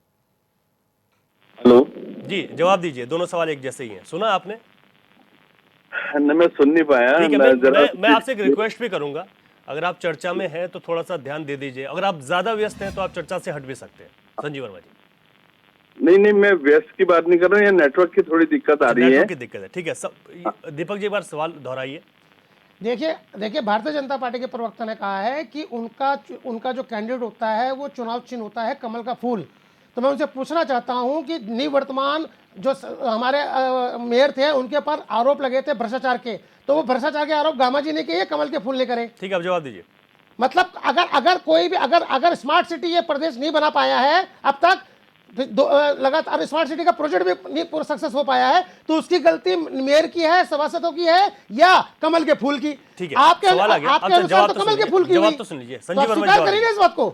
हेलो जी जवाब दीजिए, दोनों सवाल एक जैसे ही हैं, सुना आपने? न, मैं सुन नहीं पाया। ठीक है, जरा मैं आपसे एक रिक्वेस्ट भी करूंगा, अगर आप चर्चा में हैं तो थोड़ा सा ध्यान दे दीजिए, अगर आप ज्यादा व्यस्त हैं तो आप चर्चा से हट भी सकते हैं। संजीव वर्मा जी, नहीं, मैं व्यस्त की बात नहीं कर रहा हूँ, ये नेटवर्क की थोड़ी दिक्कत आ रही है। नेटवर्क की दिक्कत है, ठीक है। सब दीपक जी एक बार सवाल दोहराइए। देखिए भारतीय जनता पार्टी के प्रवक्ता ने कहा है कि उनका जो कैंडिडेट होता है वो चुनाव चिन्ह होता है कमल का फूल। तो मैं उनसे पूछना चाहता हूं कि निवर्तमान जो हमारे मेयर थे उनके ऊपर आरोप लगे थे भ्रष्टाचार के, तो वो भ्रष्टाचार के आरोप गामा जी ने किए, कमल के फूल ने करे। ठीक है, अब जवाब दीजिए। मतलब अगर कोई भी अगर स्मार्ट सिटी ये प्रदेश नहीं बना पाया है अब तक, लगातार स्मार्ट सिटी का प्रोजेक्ट भी नहीं पूरा सक्सेस हो पाया है, तो उसकी गलती मेयर की है, सभासदों की है या कमल के फूल की? ठीक है, आपके सवाल आ गया। आपके अब अनुसार जवाब तो कमल के फूल की जवाब हुई। तो सुन लीजिए। तो संजीव आप वर्मा स्वीकार जी करिए इस बात को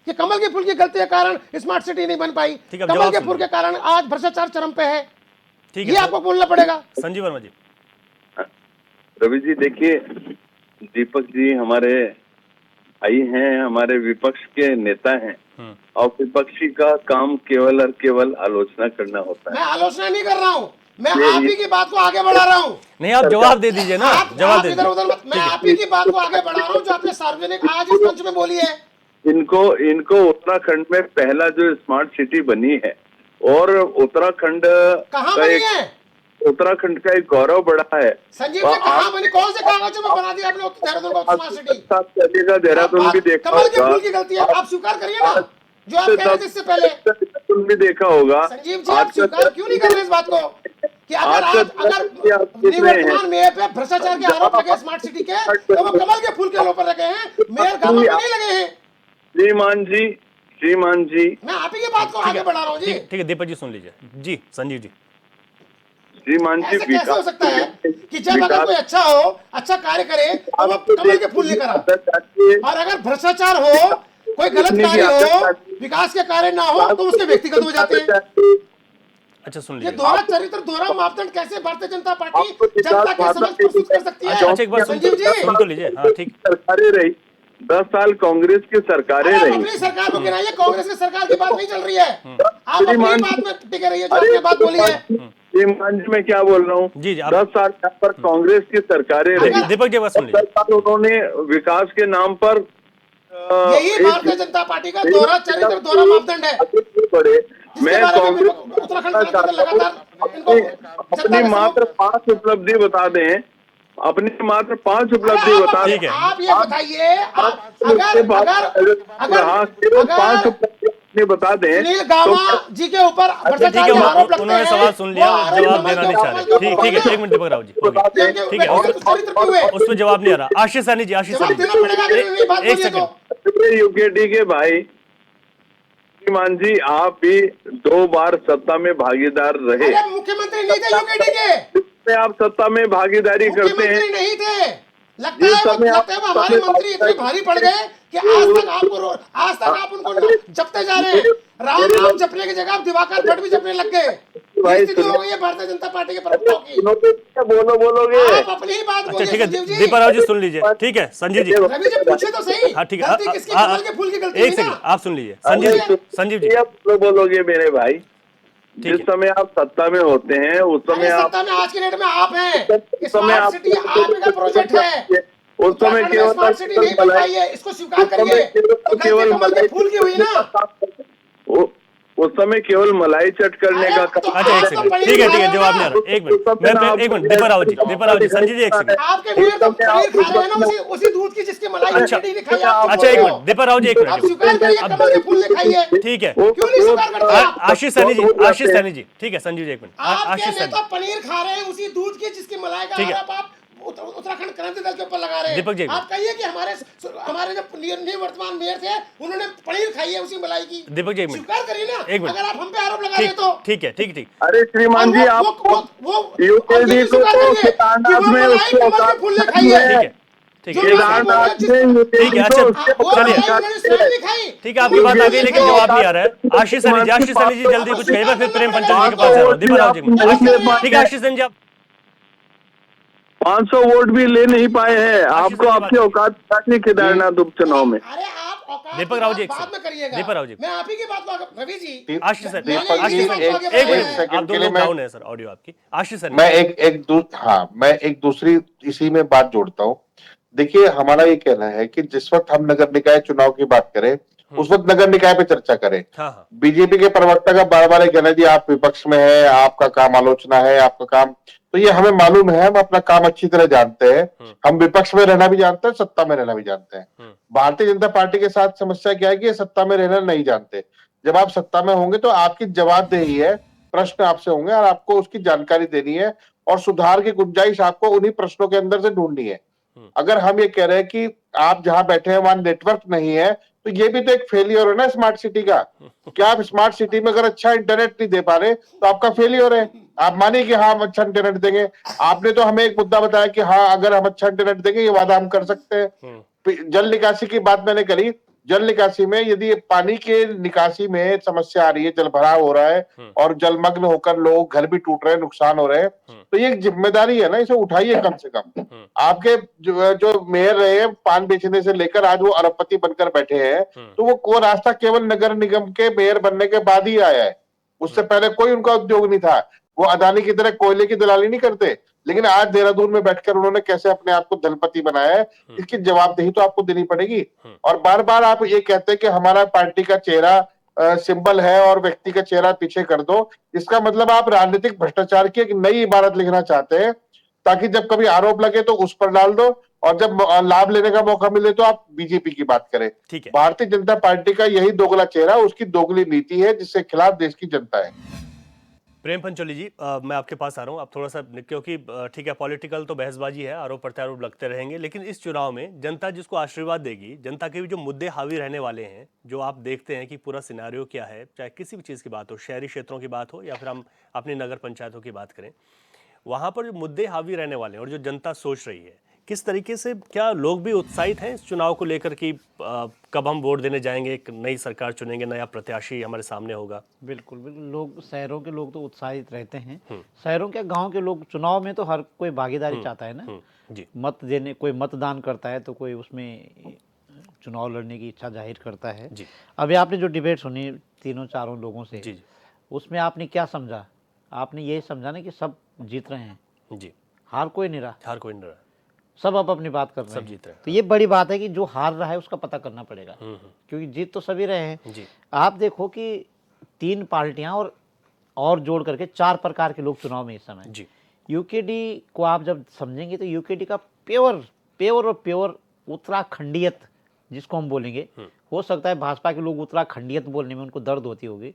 कि कमल के फूल की गलती के कारण स्मार्ट सिटी नहीं बन पाई, ठीक है, कमल जवाब के सुन फूल के कारण आज भ्रष्टाचार चरम पे है। ठीक ये है, आपको बोलना पड़ेगा। संजीव वर्मा जी। रवि जी देखिए, दीपक जी हमारे भाई हैं, हमारे विपक्ष के नेता हैं, और विपक्षी का काम केवल और केवल आलोचना करना होता है। मैं आलोचना नहीं कर रहा हूँ, मैं आप ही की बात को आगे बढ़ा रहा हूँ। नहीं, आप जवाब दे दीजिए ना, जवाब दे इधर उधर मत, मैं आप ही की बात को आगे बढ़ा रहा हूँ जो आपने सार्वजनिक आज इस मंच में बोली है। इनको उत्तराखंड में पहला जो स्मार्ट सिटी बनी है, और उत्तराखंड कहाँ का बनी एक है? उत्तराखंड का एक गौरव बढ़ा है। संजीव जी कहाँ बनी, कौन से कागजों में बना दिया आपने देहरादून को स्मार्ट सिटी? चलेगा, देहरादून भी देखा कमल के होगा, फूल की गलती है, आप स्वीकार करिए ना जो आप कह रहे थे इससे पहले। देहरादून भी देखा होगा। संजीव जी आप स्वीकार क्यों नहीं कर रहे इस बात को कि अगर निवर्तमान मेयर पे भ्रष्टाचार के आरोप लगे स्मार्ट सिटी के, तो वो कमल के फूल के ऊपर लगे हैं, मेयर गामा पे नहीं लगे हैं। श्रीमान जी मैं आप ही की बात को आगे बढ़ा रहा हूँ जी। ठीक है, दीपक जी सुन लीजिए। जी संजीव जी। श्रीमान जी, ऐसे कैसे हो सकता है कि जब अगर कोई अच्छा हो, अच्छा कार्य करे तो वो कमल के फूल लेकर आए, और अगर भ्रष्टाचार हो, कोई गलत कार्य हो, विकास के कार्य ना हो, तो उसके व्यक्तिगत हो जाते हैं। अच्छा सुन ये लीजिए। दोहरा चरित्र, दोहरा मापदंड कैसे भारतीय जनता पार्टी जनता के समझ प्रस्तुत कर सकती है? अच्छा एक बार संजीव जी, सुन तो लीजिए। हाँ ठीक। सरकारें रही, 10 साल कांग्रेस की सरकारें आप रही। अपनी सरकार को गिनाइए, कांग्रेस की सरकार की बात नहीं चल रही है। आप अपनी बात में टिके रहिए जो आपने बात बोली है। श्रीमान जी मैं क्या बोल रहा हूँ, जी, जी, 10 साल यहाँ पर कांग्रेस की सरकारें रही। दीपक जी बात सुन 10 लीजिए। साल उन्होंने विकास के नाम पर यही भारतीय जनता पार्टी का दोहरा चरित्र, दोहरा मापदंड है। बड़े जिसके मैं बारे में कांग्रेस उत्तराखंड क्रांति दल लगातार इनको जनता अपनी के मात्र 5 उपलब्धि बता दें, अपनी मात्र 5 उपलब्धि बता ठीक दें। है। आप ये बताइए, अगर उसके बाद अगर अगर केवल 5 अगर उपलब्धि अपनी बता दें सुनील तो गामा जी के ऊपर ठीक भ्रष्टाचार है, के आरोप लगते उन्होंने हैं, सवाल सुन लिया, वो आरोप जवाब कमल देना के नहीं ऊपर- चाह कमल रहे। के ऊपर ठीक है, होना। एक मिनट दीपक राव जी, हो बता गया। दें। ठीक है, व्यक्तिगत चरित्र क्यों है? उस पर जवाब नहीं आ रहा। आशीष सहनी जी, आशीष जवाब सहनी देना पड़ेगा अगर जी, ये बात एक बोलिए तो। सेकंड। यूकेडी के भाई श्रीमान जी, आप भी 2 बार सत्ता में भागीदार रहे। अरे मुख्यमंत्री नहीं थे यूकेडी के, में आप सत्ता में भागीदारी करते हैं। मुख्यमंत्री नहीं थे। लगता जिस है समय आप लगता है वो हमारे मंत्री इतने भारी पड़ गए कि आज तक आप उनको जपते जा रहे हैं। राम नाम जपने की जगह आप दिवाकर भट्ट भी जपने लग गए। ये स्थिति हो गई है भारतीय जनता पार्टी के प्रवक्ताओं की। बोलोगे आप अपनी ही बात अच्छा बोलिए ठीक है, संजीव जी। दीपक राव जी सुन लीजिए। ठीक है संजीव जी, रवि जी पूछे तो सही। हाँ ठीक है, गलती किसकी? कमल के फूल की गलती एक नहीं सेकंड ना। आप सुन लीजिए। संजीव जी, आप बोलोगे मेरे भाई, ठीक जिस है। समय आप सत्ता में होते हैं उस समय अरे आप सत्ता में आज के डेट में आप हैं। उस समय स्मार्ट आप सिटी आपका प्रोजेक्ट है। उस समय उत्तराखंड में स्मार्ट सिटी नहीं बन पाई है, इसको स्वीकार करिए। तो गलती कमल के फूल की हुई ना। उस समय केवल मलाई चट करने अरे का तो अच्छा एक आप तो सेकंड, पनीर ठीक है खा ठीक है, रहे हो जवाब ना। नहीं आ रहा। एक मिनट, मैं एक मिनट, दीपक राव जी, संजीव जी एक सेकंड। आपके मुंह तो पनीर खा रहे हैं ना, उसी दूध की जिसकी मलाई अच्छा। यूकेडी ने खाई आप अच्छा एक मिनट, दीपक राव जी एक आप मिनट। स्वीकार करिए कमल के फूल ने खाई है। ठीक है, क्यों नहीं स्वीकार करते आप? आशीष सहनी जी, आशीष सहनी जी, ठीक है संजीव जी एक मिनट, आपके आशीष सहनी। नेता पनीर खा रहे हैं उसी दूध की जिसकी मलाई का ठीक है। आरोप आप उत्तराखंड क्रांति दल के ऊपर लगा रहे दीपक जी, हैं। आप कहिए कि हमारे जो निवर्तमान मेयर थे उन्होंने पनीर खाई है उसी मलाई की। दीपक जी एक मिनट, स्वीकार करिए ना। एक मिनट। अगर आप हम पे आरोप लगा रहे हैं तो ठीक है, ठीक ठीक। अरे श्रीमान जी, आप यूकेडी को तो केदारनाथ में उसके कमल के फूल ने खाई है। ठीक है, ठीक जो है, भी एक आप सेकंड। बोल रहे हैं, ठीक है, अच्छा वो चलिए, मलाई उन्होंने स्वयं नहीं खाई। ठीक है, आपकी बात आ गई लेकिन जवाब नहीं आ रहा है। आशीष सहनी जी, आशीष सहनी जी जल्दी कुछ कहिए, मैं फिर प्रेम पंचल जी के पास जा रहा हूँ। दीपक राव जी, ठीक है आशीष सहनी जी, आप 500 वोट भी ले नहीं पाए हैं। आशीष आपको सहनी आपकी औकात नहीं केदारनाथ उपचुनाव में। अरे आप औकात दीपक की राव जी बात एक बाद में करिएगा। दीपक राव जी। मैं आप ही की बात को रवि जी आशीष सहनी, मैंने आशीष इसी सहनी, बात को आगे एक बढ़ाया मिनट, है। सेकंड आप के दोनों लिए लोग डाउन है सर ऑडियो आपकी। आशीष सहनी, मैं एक दूसरी इसी में बात जोड़ता हूँ। देखिए, हमारा ये कहना है कि जिस वक्त हम नगर निकाय चुनाव की बात करें, उस वक्त नगर निकाय पे चर्चा करें। हाँ हाँ, बीजेपी के प्रवक्ता का बार बार कहना है जी आप विपक्ष में है, आपका काम आलोचना है, आपका काम, तो ये हमें मालूम है, हम अपना काम अच्छी तरह जानते हैं। हम विपक्ष में रहना भी जानते हैं, सत्ता में रहना भी जानते हैं। भारतीय जनता पार्टी के साथ समस्या क्या है कि ये सत्ता में रहना नहीं जानते। जब आप सत्ता में होंगे तो आपकी जवाबदेही है, प्रश्न आपसे होंगे और आपको उसकी जानकारी देनी है और सुधार की गुंजाइश आपको उन्हीं प्रश्नों के अंदर से ढूंढनी है। अगर हम ये कह रहे हैं कि आप जहां बैठे हैं वहां नेटवर्क नहीं है, तो ये भी तो एक फेलियर है ना स्मार्ट सिटी का। क्या आप स्मार्ट सिटी में अगर अच्छा इंटरनेट नहीं दे पा रहे तो आपका फेलियर है। आप मानिए कि हाँ हम अच्छा इंटरनेट देंगे। आपने तो हमें एक मुद्दा बताया कि हाँ अगर हम अच्छा इंटरनेट देंगे ये वादा हम कर सकते हैं। जल निकासी की बात मैंने करी। जल निकासी में यदि पानी के निकासी में समस्या आ रही है, जल भराव हो रहा है और जलमग्न होकर लोग घर भी टूट रहे हैं, नुकसान हो रहे हैं, तो ये एक जिम्मेदारी है ना, इसे उठाइए कम से कम। आपके जो मेयर रहे हैं पान बेचने से लेकर आज वो अरबपति बनकर बैठे हैं, तो वो रास्ता केवल नगर निगम के मेयर बनने के बाद ही आया है। उससे पहले कोई उनका उद्योग नहीं था। वो अदानी की तरह कोयले की दलाली नहीं करते, लेकिन आज देहरादून में बैठकर उन्होंने कैसे अपने आप को दलपति बनाया है, इसकी जवाबदेही तो आपको देनी पड़ेगी। और बार बार आप ये कहते हैं कि हमारा पार्टी का चेहरा सिंबल है और व्यक्ति का चेहरा पीछे कर दो, इसका मतलब आप राजनीतिक भ्रष्टाचार की एक नई इबारत लिखना चाहते हैं, ताकि जब कभी आरोप लगे तो उस पर डाल दो और जब लाभ लेने का मौका मिले तो आप बीजेपी की बात करें। ठीक है। भारतीय जनता पार्टी का यही दोगला चेहरा, उसकी दोगली नीति है जिसके खिलाफ देश की जनता है। प्रेम पंचोली जी, मैं आपके पास आ रहा हूँ। आप थोड़ा सा, क्योंकि ठीक है पॉलिटिकल तो बहसबाजी है, आरोप प्रत्यारोप लगते रहेंगे, लेकिन इस चुनाव में जनता जिसको आशीर्वाद देगी, जनता के भी जो मुद्दे हावी रहने वाले हैं, जो आप देखते हैं कि पूरा सिनेरियो क्या है, चाहे किसी भी चीज़ की बात हो, शहरी क्षेत्रों की बात हो या फिर हम अपनी नगर पंचायतों की बात करें, वहाँ पर जो मुद्दे हावी रहने वाले हैं और जो जनता सोच रही है, किस तरीके से, क्या लोग भी उत्साहित हैं इस चुनाव को लेकर कि कब हम वोट देने जाएंगे, एक नई सरकार चुनेंगे, नया प्रत्याशी हमारे सामने होगा? बिल्कुल बिल्कुल, लोग, शहरों के लोग तो उत्साहित रहते हैं। शहरों के, गांव के लोग, चुनाव में तो हर कोई भागीदारी चाहता है ना जी। मत देने, कोई मतदान करता है तो कोई उसमें चुनाव लड़ने की इच्छा जाहिर करता है जी। अभी आपने जो डिबेट सुनी तीनों चारों लोगों से, जी। उसमें आपने क्या समझा? आपने यही समझा ना कि सब जीत रहे हैं, जी, हार कोई नहीं रहा। हार कोई नहीं रहा। सब अब अपनी बात कर रहे सब हैं। जीत रहे हैं। तो ये बड़ी बात है कि जो हार रहा है उसका पता करना पड़ेगा, क्योंकि जीत तो सभी रहे हैं। जी आप देखो कि 3 पार्टियां और जोड़ करके 4 प्रकार के लोग चुनाव में इस समय। जी यूकेडी को आप जब समझेंगे तो यूकेडी का प्योर उत्तराखंडियत जिसको हम बोलेंगे, हो सकता है भाजपा के लोग उत्तराखंडियत बोलने में उनको दर्द होती होगी,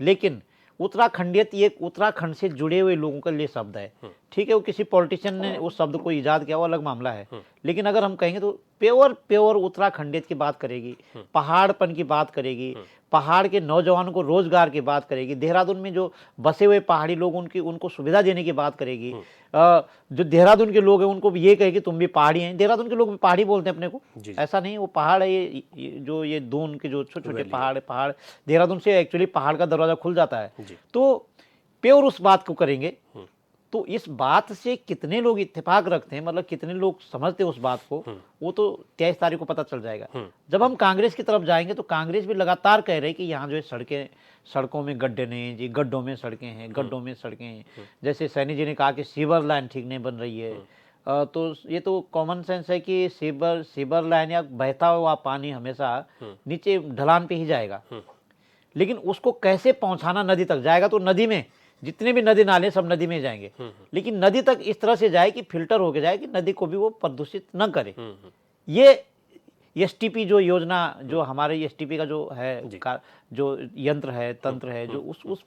लेकिन उत्तराखंडियत ये उत्तराखंड से जुड़े हुए लोगों के लिए शब्द है। ठीक है, वो किसी पॉलिटिशियन ने उस शब्द को ईजाद किया, वो अलग मामला है, लेकिन अगर हम कहेंगे तो प्योर उत्तराखंडियत की बात करेगी, पहाड़पन की बात करेगी, पहाड़ के नौजवानों को रोजगार की बात करेगी, देहरादून में जो बसे हुए पहाड़ी लोग उनको सुविधा देने की बात करेगी, जो देहरादून के लोग हैं उनको भी ये कहेगी तुम भी पहाड़ी हैं। देहरादून के लोग भी पहाड़ी बोलते हैं अपने को, जी। ऐसा नहीं, वो पहाड़ है, ये दून के जो छोटे छोटे पहाड़ देहरादून से एक्चुअली पहाड़ का दरवाजा खुल जाता है। जी। तो प्योर उस बात को करेंगे, तो इस बात से कितने लोग इत्तेफाक रखते हैं, मतलब कितने लोग समझते हैं उस बात को, वो तो 23 तारीख को पता चल जाएगा। जब हम कांग्रेस की तरफ जाएंगे तो कांग्रेस भी लगातार कह रही है कि यहाँ जो है सड़कों में गड्ढे नहीं हैं जी, गड्ढों में सड़कें हैं। जैसे सैनी जी ने कहा कि सीवर लाइन ठीक नहीं बन रही है, तो ये तो कॉमन सेंस है कि सीवर लाइन या बहता हुआ पानी हमेशा नीचे ढलान पे ही जाएगा, लेकिन उसको कैसे पहुंचाना नदी तक जाएगा, तो नदी में जितने भी नदी नाले सब नदी में जाएंगे, लेकिन नदी तक इस तरह से जाए कि फिल्टर होके जाए कि नदी को भी वो प्रदूषित न करे। ये एसटीपी जो योजना, जो हमारे एसटीपी का जो है जो यंत्र है, तंत्र है, जो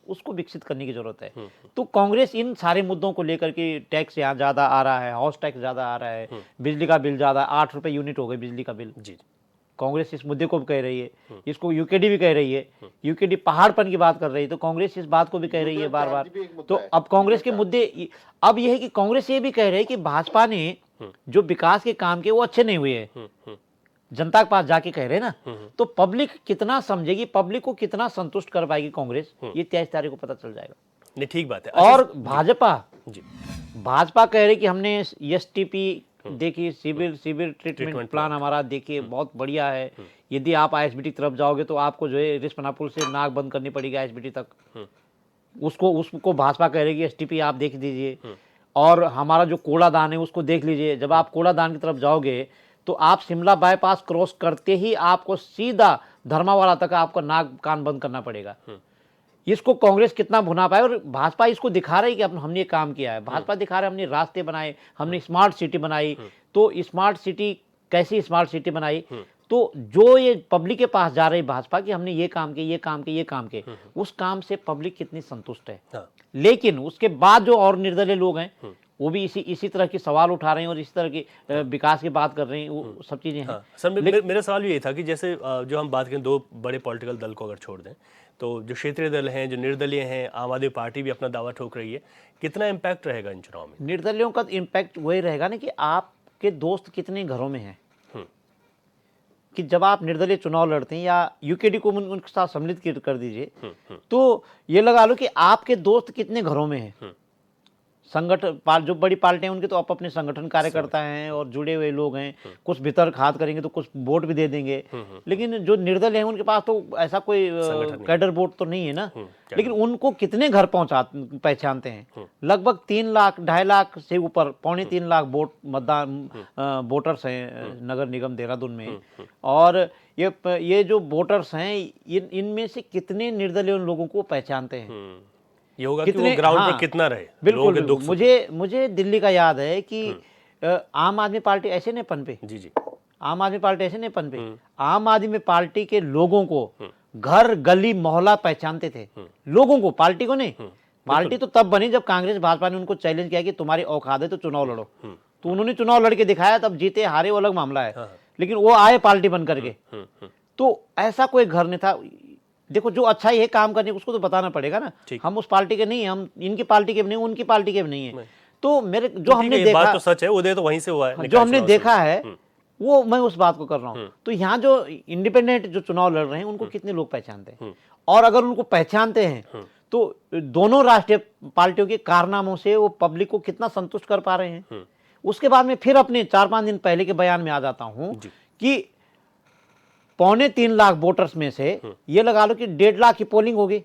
उसको विकसित करने की जरूरत है। तो कांग्रेस इन सारे मुद्दों को लेकर के टैक्स यहाँ ज्यादा आ रहा है, हाउस टैक्स ज्यादा आ रहा है, बिजली का बिल ज्यादा, 8 रुपए यूनिट हो गए बिजली का बिल, जी कांग्रेस इस मुद्दे को भी कह रही है, इसको यूकेडी भी कह रही है, यूकेडी पहाड़पन की बात कर रही है, तो कांग्रेस इस बात को भी कह रही है बार बार। तो अब कांग्रेस के मुद्दे अब यह है कि कांग्रेस ये भी कह रही है कि भाजपा ने जो विकास के काम किए वो अच्छे नहीं हुए हैं, जनता के पास जाके कह रहे हैं ना, तो पब्लिक कितना समझेगी, पब्लिक को कितना संतुष्ट कर पाएगी कांग्रेस, ये 23 तारीख को पता चल जाएगा। नहीं ठीक बात है। और भाजपा कह रही कि हमने एसटीपी देखिए, सिविल ट्रीटमेंट प्लान हमारा देखिए बहुत बढ़िया है, यदि आप आईएसबीटी की तरफ जाओगे तो आपको जो है रिस्पना पुल से नाक बंद करनी पड़ेगी आईएसबीटी तक, उसको भाजपा कह रही है कि एसटीपी आप देख दीजिए, और हमारा जो कूड़ादान है उसको देख लीजिए। जब आप कूड़ादान की तरफ जाओगे तो आप शिमला बाईपास क्रॉस करते ही आपको सीधा धर्मावाला तक आपको नाक कान बंद करना पड़ेगा। इसको कांग्रेस कितना भुना पाए, और भाजपा इसको दिखा रही है कि हमने ये काम किया है, भाजपा दिखा रहा है हमने रास्ते बनाए, हमने स्मार्ट सिटी बनाई। तो स्मार्ट सिटी कैसी स्मार्ट सिटी बनाई, तो जो ये पब्लिक के पास जा रही भाजपा कि हमने ये काम किए, उस काम से पब्लिक कितनी संतुष्ट है। लेकिन उसके बाद जो और निर्दलीय लोग हैं वो भी इसी तरह के सवाल उठा रहे हैं और इसी तरह की विकास की बात कर रहे हैं, वो सब चीजें हैं। सर मेरा सवाल भी ये था कि जैसे जो हम बात करें दो बड़े पॉलिटिकल दल को अगर छोड़ दें, तो जो क्षेत्रीय दल हैं, जो निर्दलीय हैं, आम आदमी पार्टी भी अपना दावा ठोक रही है, कितना इम्पैक्ट रहेगा इन चुनाव में? निर्दलियों का इम्पैक्ट वही रहेगा ना कि आपके दोस्त कितने घरों में हैं, कि जब आप निर्दलीय चुनाव लड़ते हैं या यूकेडी को उनके साथ सम्मिलित कर दीजिए, तो ये लगा लो कि आपके दोस्त कितने घरों में हैं। संगठन जो बड़ी पार्टियां उनके तो अपने संगठन कार्यकर्ता हैं और जुड़े हुए लोग हैं, कुछ भीतर खाद करेंगे तो कुछ वोट भी दे देंगे, लेकिन जो निर्दलीय हैं उनके पास तो ऐसा कोई कैडर वोट तो नहीं है ना। लेकिन उनको कितने घर पहचानते हैं, लगभग 3 लाख 2.5 लाख से ऊपर, 3.25 लाख वोटर्स हैं नगर निगम देहरादून में। और ये जो वोटर्स हैं इनमें से कितने निर्दलीय लोगों को पहचानते हैं, ये होगा कि वो ग्राउंड पर कितना रहे। बिल्कुल, मुझे दिल्ली का याद है कि आम आदमी पार्टी ऐसे नहीं पनपे, जी आम आदमी पार्टी ऐसे नहीं पनपे, आम आदमी पार्टी के लोगों को घर गली मोहल्ला पहचानते थे, लोगों को, पार्टी को नहीं। पार्टी तो तब बनी जब कांग्रेस भाजपा ने उनको चैलेंज किया कि तुम्हारी औकात है तो चुनाव लड़ो, तो उन्होंने चुनाव लड़के दिखाया, तब जीते हारे वो अलग मामला है, लेकिन वो आए पार्टी बन करके। तो ऐसा कोई घर नहीं था। देखो, जो अच्छा ही है काम करने उसको तो बताना पड़ेगा ना, हम उस पार्टी के नहीं है, हम इनकी पार्टी के भी नहीं, उनकी पार्टी के भी नहीं है। तो मेरे जो हमने देखा, बात तो सच है, उदय तो वहीं से हुआ है, जो हमने देखा है वो मैं उस बात को कर रहा हूँ। तो यहाँ जो इंडिपेंडेंट जो चुनाव लड़ रहे हैं उनको कितने लोग पहचानते हैं, और अगर उनको पहचानते हैं तो दोनों राष्ट्रीय पार्टियों के कारनामों से वो पब्लिक को कितना संतुष्ट कर पा रहे हैं। उसके बाद में फिर अपने 4-5 दिन पहले के बयान में आ जाता हूँ कि 3.25 लाख वोटर्स में से ये लगा लो कि 1.5 लाख की पोलिंग होगी,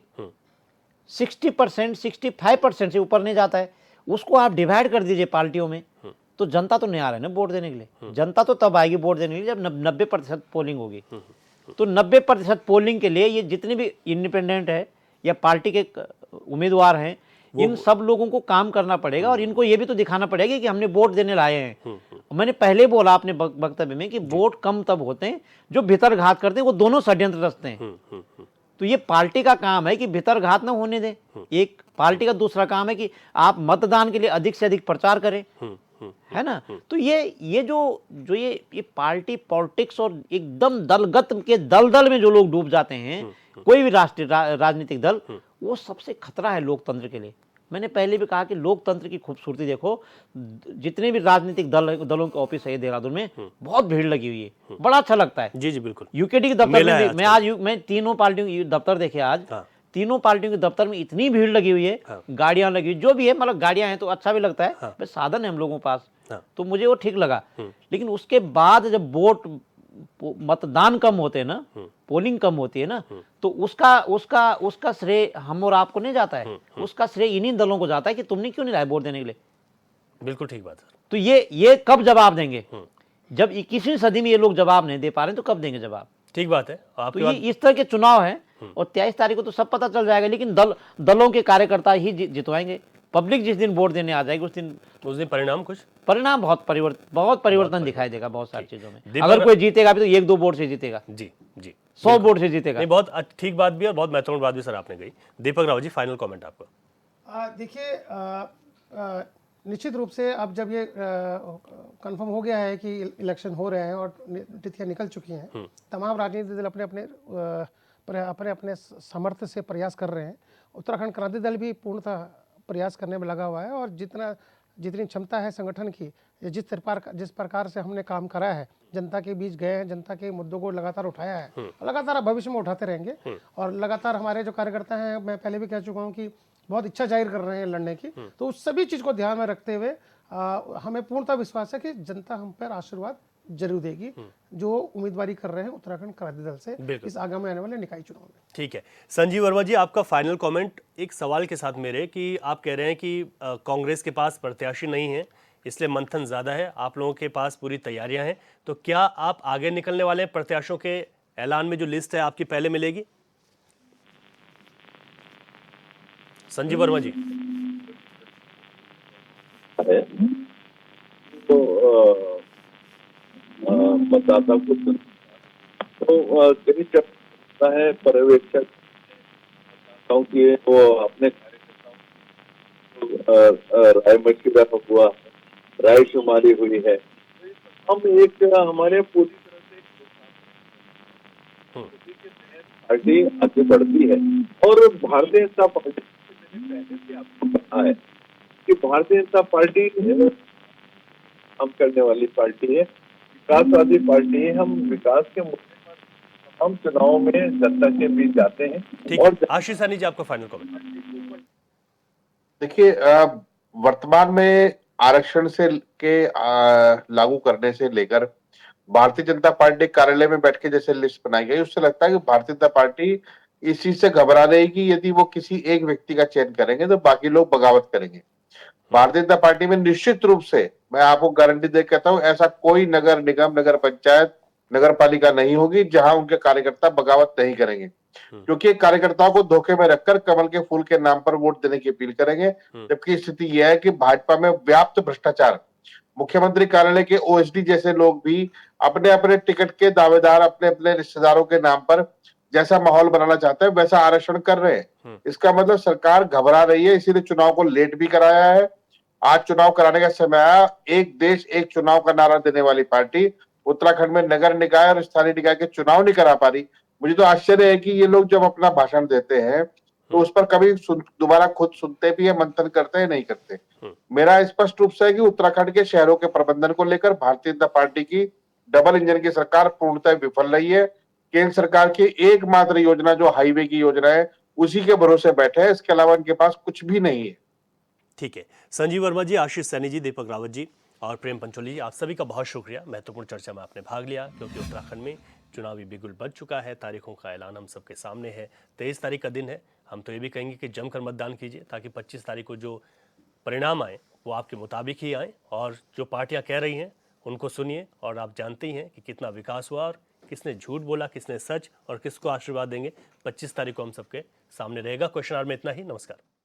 60% 65% से ऊपर नहीं जाता है। उसको आप डिवाइड कर दीजिए पार्टियों में, तो जनता तो नहीं आ रहा है ना वोट देने के लिए। जनता तो तब आएगी वोट देने के लिए जब 90% पोलिंग होगी। तो 90% पोलिंग के लिए ये जितने भी इंडिपेंडेंट है या पार्टी के उम्मीदवार हैं, इन सब लोगों को काम करना पड़ेगा और इनको ये भी तो दिखाना पड़ेगा कि हमने वोट देने लाए हैं। मैंने पहले बोला अपने वक्तव्य में कि वोट कम तब होते हैं जो भीतर घात करते हैं, वो दोनों षड्यंत्र रचते हैं। तो ये पार्टी का काम है कि भीतर घात ना होने दें। एक पार्टी का दूसरा काम है कि आप मतदान के लिए अधिक से अधिक प्रचार करें, है ना। तो ये जो ये पार्टी पॉलिटिक्स और एकदम दलगत के दलदल में जो लोग डूब जाते हैं, कोई भी राजनीतिक दल, वो सबसे खतरा है लोकतंत्र के लिए। मैंने पहले भी कहा कि लोकतंत्र की खूबसूरती देखो, जितने भी राजनीतिक दलों के ऑफिस है देहरादून में, बहुत भीड़ लगी हुई है, बड़ा अच्छा लगता है। जी जी बिल्कुल। यूकेडी के दफ्तर में मैं तीनों पार्टियों के दफ्तर देखे आज। तीनों पार्टियों के दफ्तर में इतनी भीड़ लगी हुई है, गाड़ियां लगी हुई, जो भी है, मतलब गाड़ियां हैं तो अच्छा भी लगता है, बस साधन है हम लोगों के पास, तो मुझे वो ठीक लगा। लेकिन उसके बाद जब मतदान कम होते हैं ना, पोलिंग कम होती है ना, तो उसका श्रेय हम और आपको नहीं जाता है, उसका श्रेय इन्हीं दलों को जाता है कि तुमने क्यों नहीं लाए वोट देने के लिए। बिल्कुल ठीक बात है। तो ये कब जवाब देंगे? जब 21वीं सदी में ये लोग जवाब नहीं दे पा रहे तो कब देंगे जवाब? ठीक बात है। तो ये इस तरह के चुनाव है और 23 तारीख को तो सब पता चल जाएगा, लेकिन दलों के कार्यकर्ता ही जितवाएंगे। पब्लिक जिस दिन वोट देने आ जाएगी उस दिन परिणाम बहुत परिवर्तन दिखाई देगा बहुत सारी चीजों में। अगर कोई जीतेगा भी तो 1-2 वोट से जीतेगा, जी जी 100 वोट से जीतेगा। नहीं, बहुत ठीक बात भी और बहुत महत्वपूर्ण बात भी सर आपने कही। दीपक रावत जी, फाइनल कमेंट आपका। देखिए, निश्चित रूप से अब जब ये कंफर्म हो गया है कि इलेक्शन हो रहे हैं और तिथियां निकल चुकी हैं, तमाम राजनीतिक दल अपने अपने सामर्थ्य से प्रयास कर रहे हैं। उत्तराखंड क्रांति दल भी पूर्णतः प्रयास करने में लगा हुआ है और जितनी क्षमता है संगठन की, जिस प्रकार से हमने काम करा है, जनता के बीच गए हैं, जनता के मुद्दों को लगातार उठाया है, लगातार भविष्य में उठाते रहेंगे। और लगातार हमारे जो कार्यकर्ता हैं, मैं पहले भी कह चुका हूँ कि बहुत इच्छा जाहिर कर रहे हैं लड़ने की। तो उस सभी चीज़ को ध्यान में रखते हुए हमें पूर्णतः विश्वास है कि जनता हम पर आशीर्वाद जरूर देगी, जो उम्मीदवारी कर रहे हैं उत्तराखंड क्रांति दल से इस आगामी आने वाले निकाय चुनाव में। ठीक है, संजीव वर्मा जी, आपका फाइनल कमेंट एक सवाल के साथ मेरे, कि आप कह रहे हैं कि कांग्रेस के पास प्रत्याशी नहीं है, इसलिए मंथन ज्यादा है, आप लोगों के पास पूरी तैयारियां हैं, तो क्या आप आगे निकलने वाले प्रत्याशियों के ऐलान में जो लिस्ट है आपकी पहले मिलेगी? संजीव वर्मा जी। मतदाता को तो कहीं चलता है पर्यवेक्षक कि वो अपने राय मशविरा हुआ, राय शुमारी हुई है। हम एक हमारे पूरी तरह से पार्टी आगे बढ़ती है और भारतीय जनता पार्टी पहले से आपको पता है कि भारतीय जनता पार्टी हम करने वाली पार्टी है, विकासवादी पार्टी है। हम विकास के मुद्दे पर हम चुनाव में जनता के बीच जाते हैं। ठीक है, आशीष सहनी जी, आपका फाइनल कमेंट। देखिए, वर्तमान में आरक्षण से लागू करने से लेकर भारतीय जनता पार्टी कार्यालय में बैठ के जैसे लिस्ट बनाई गई, उससे लगता है कि भारतीय जनता पार्टी इस चीज से घबरा रही है कि यदि वो किसी एक व्यक्ति का चयन करेंगे तो बाकी लोग बगावत करेंगे। भारतीय जनता पार्टी में निश्चित रूप से मैं आपको गारंटी दे कहता हूं, ऐसा कोई नगर निगम, नगर पंचायत, नगर पालिका नहीं होगी जहां उनके कार्यकर्ता बगावत नहीं करेंगे, क्योंकि कार्यकर्ताओं को धोखे में रखकर कमल के फूल के नाम पर वोट देने की अपील करेंगे। जबकि स्थिति यह है कि भाजपा में व्याप्त भ्रष्टाचार, मुख्यमंत्री कार्यालय के ओएसडी जैसे लोग भी अपने अपने टिकट के दावेदार अपने अपने रिश्तेदारों के नाम पर जैसा माहौल बनाना चाहते हैं वैसा आरक्षण कर रहे हैं। इसका मतलब सरकार घबरा रही है, इसीलिए चुनाव को लेट भी कराया है। आज चुनाव कराने का समय आया। एक देश एक चुनाव का नारा देने वाली पार्टी उत्तराखंड में नगर निकाय और स्थानीय निकाय के चुनाव नहीं करा पा रही। मुझे तो आश्चर्य है कि ये लोग जब अपना भाषण देते हैं तो उस पर कभी दोबारा खुद सुनते भी है, मंथन करते हैं, नहीं करते। मेरा स्पष्ट रूप से है कि उत्तराखंड के शहरों के प्रबंधन को लेकर भारतीय जनता पार्टी की डबल इंजन की सरकार पूर्णतः विफल रही है। केंद्र सरकार की एकमात्र योजना जो हाईवे की योजना है, उसी के भरोसे बैठे हैं, इसके अलावा इनके पास कुछ भी नहीं है। ठीक है, संजीव वर्मा जी, आशीष सैनी जी, दीपक रावत जी और प्रेम पंचोली जी, आप सभी का बहुत शुक्रिया। महत्वपूर्ण चर्चा में आपने भाग लिया, क्योंकि उत्तराखंड में चुनावी बिगुल बज चुका है। तारीखों का ऐलान हम सबके सामने है। 23 तारीख का दिन है। हम तो ये भी कहेंगे कि जमकर मतदान कीजिए, ताकि 25 तारीख को जो परिणाम आए वो आपके मुताबिक ही आए और जो पार्टियां कह रही हैं उनको सुनिए और आप जानते ही हैं कि कितना विकास हुआ और किसने झूठ बोला, किसने सच और किसको आशीर्वाद देंगे। 25 तारीख को हम सबके सामने रहेगा। क्वेश्चन आवर में इतना ही। नमस्कार।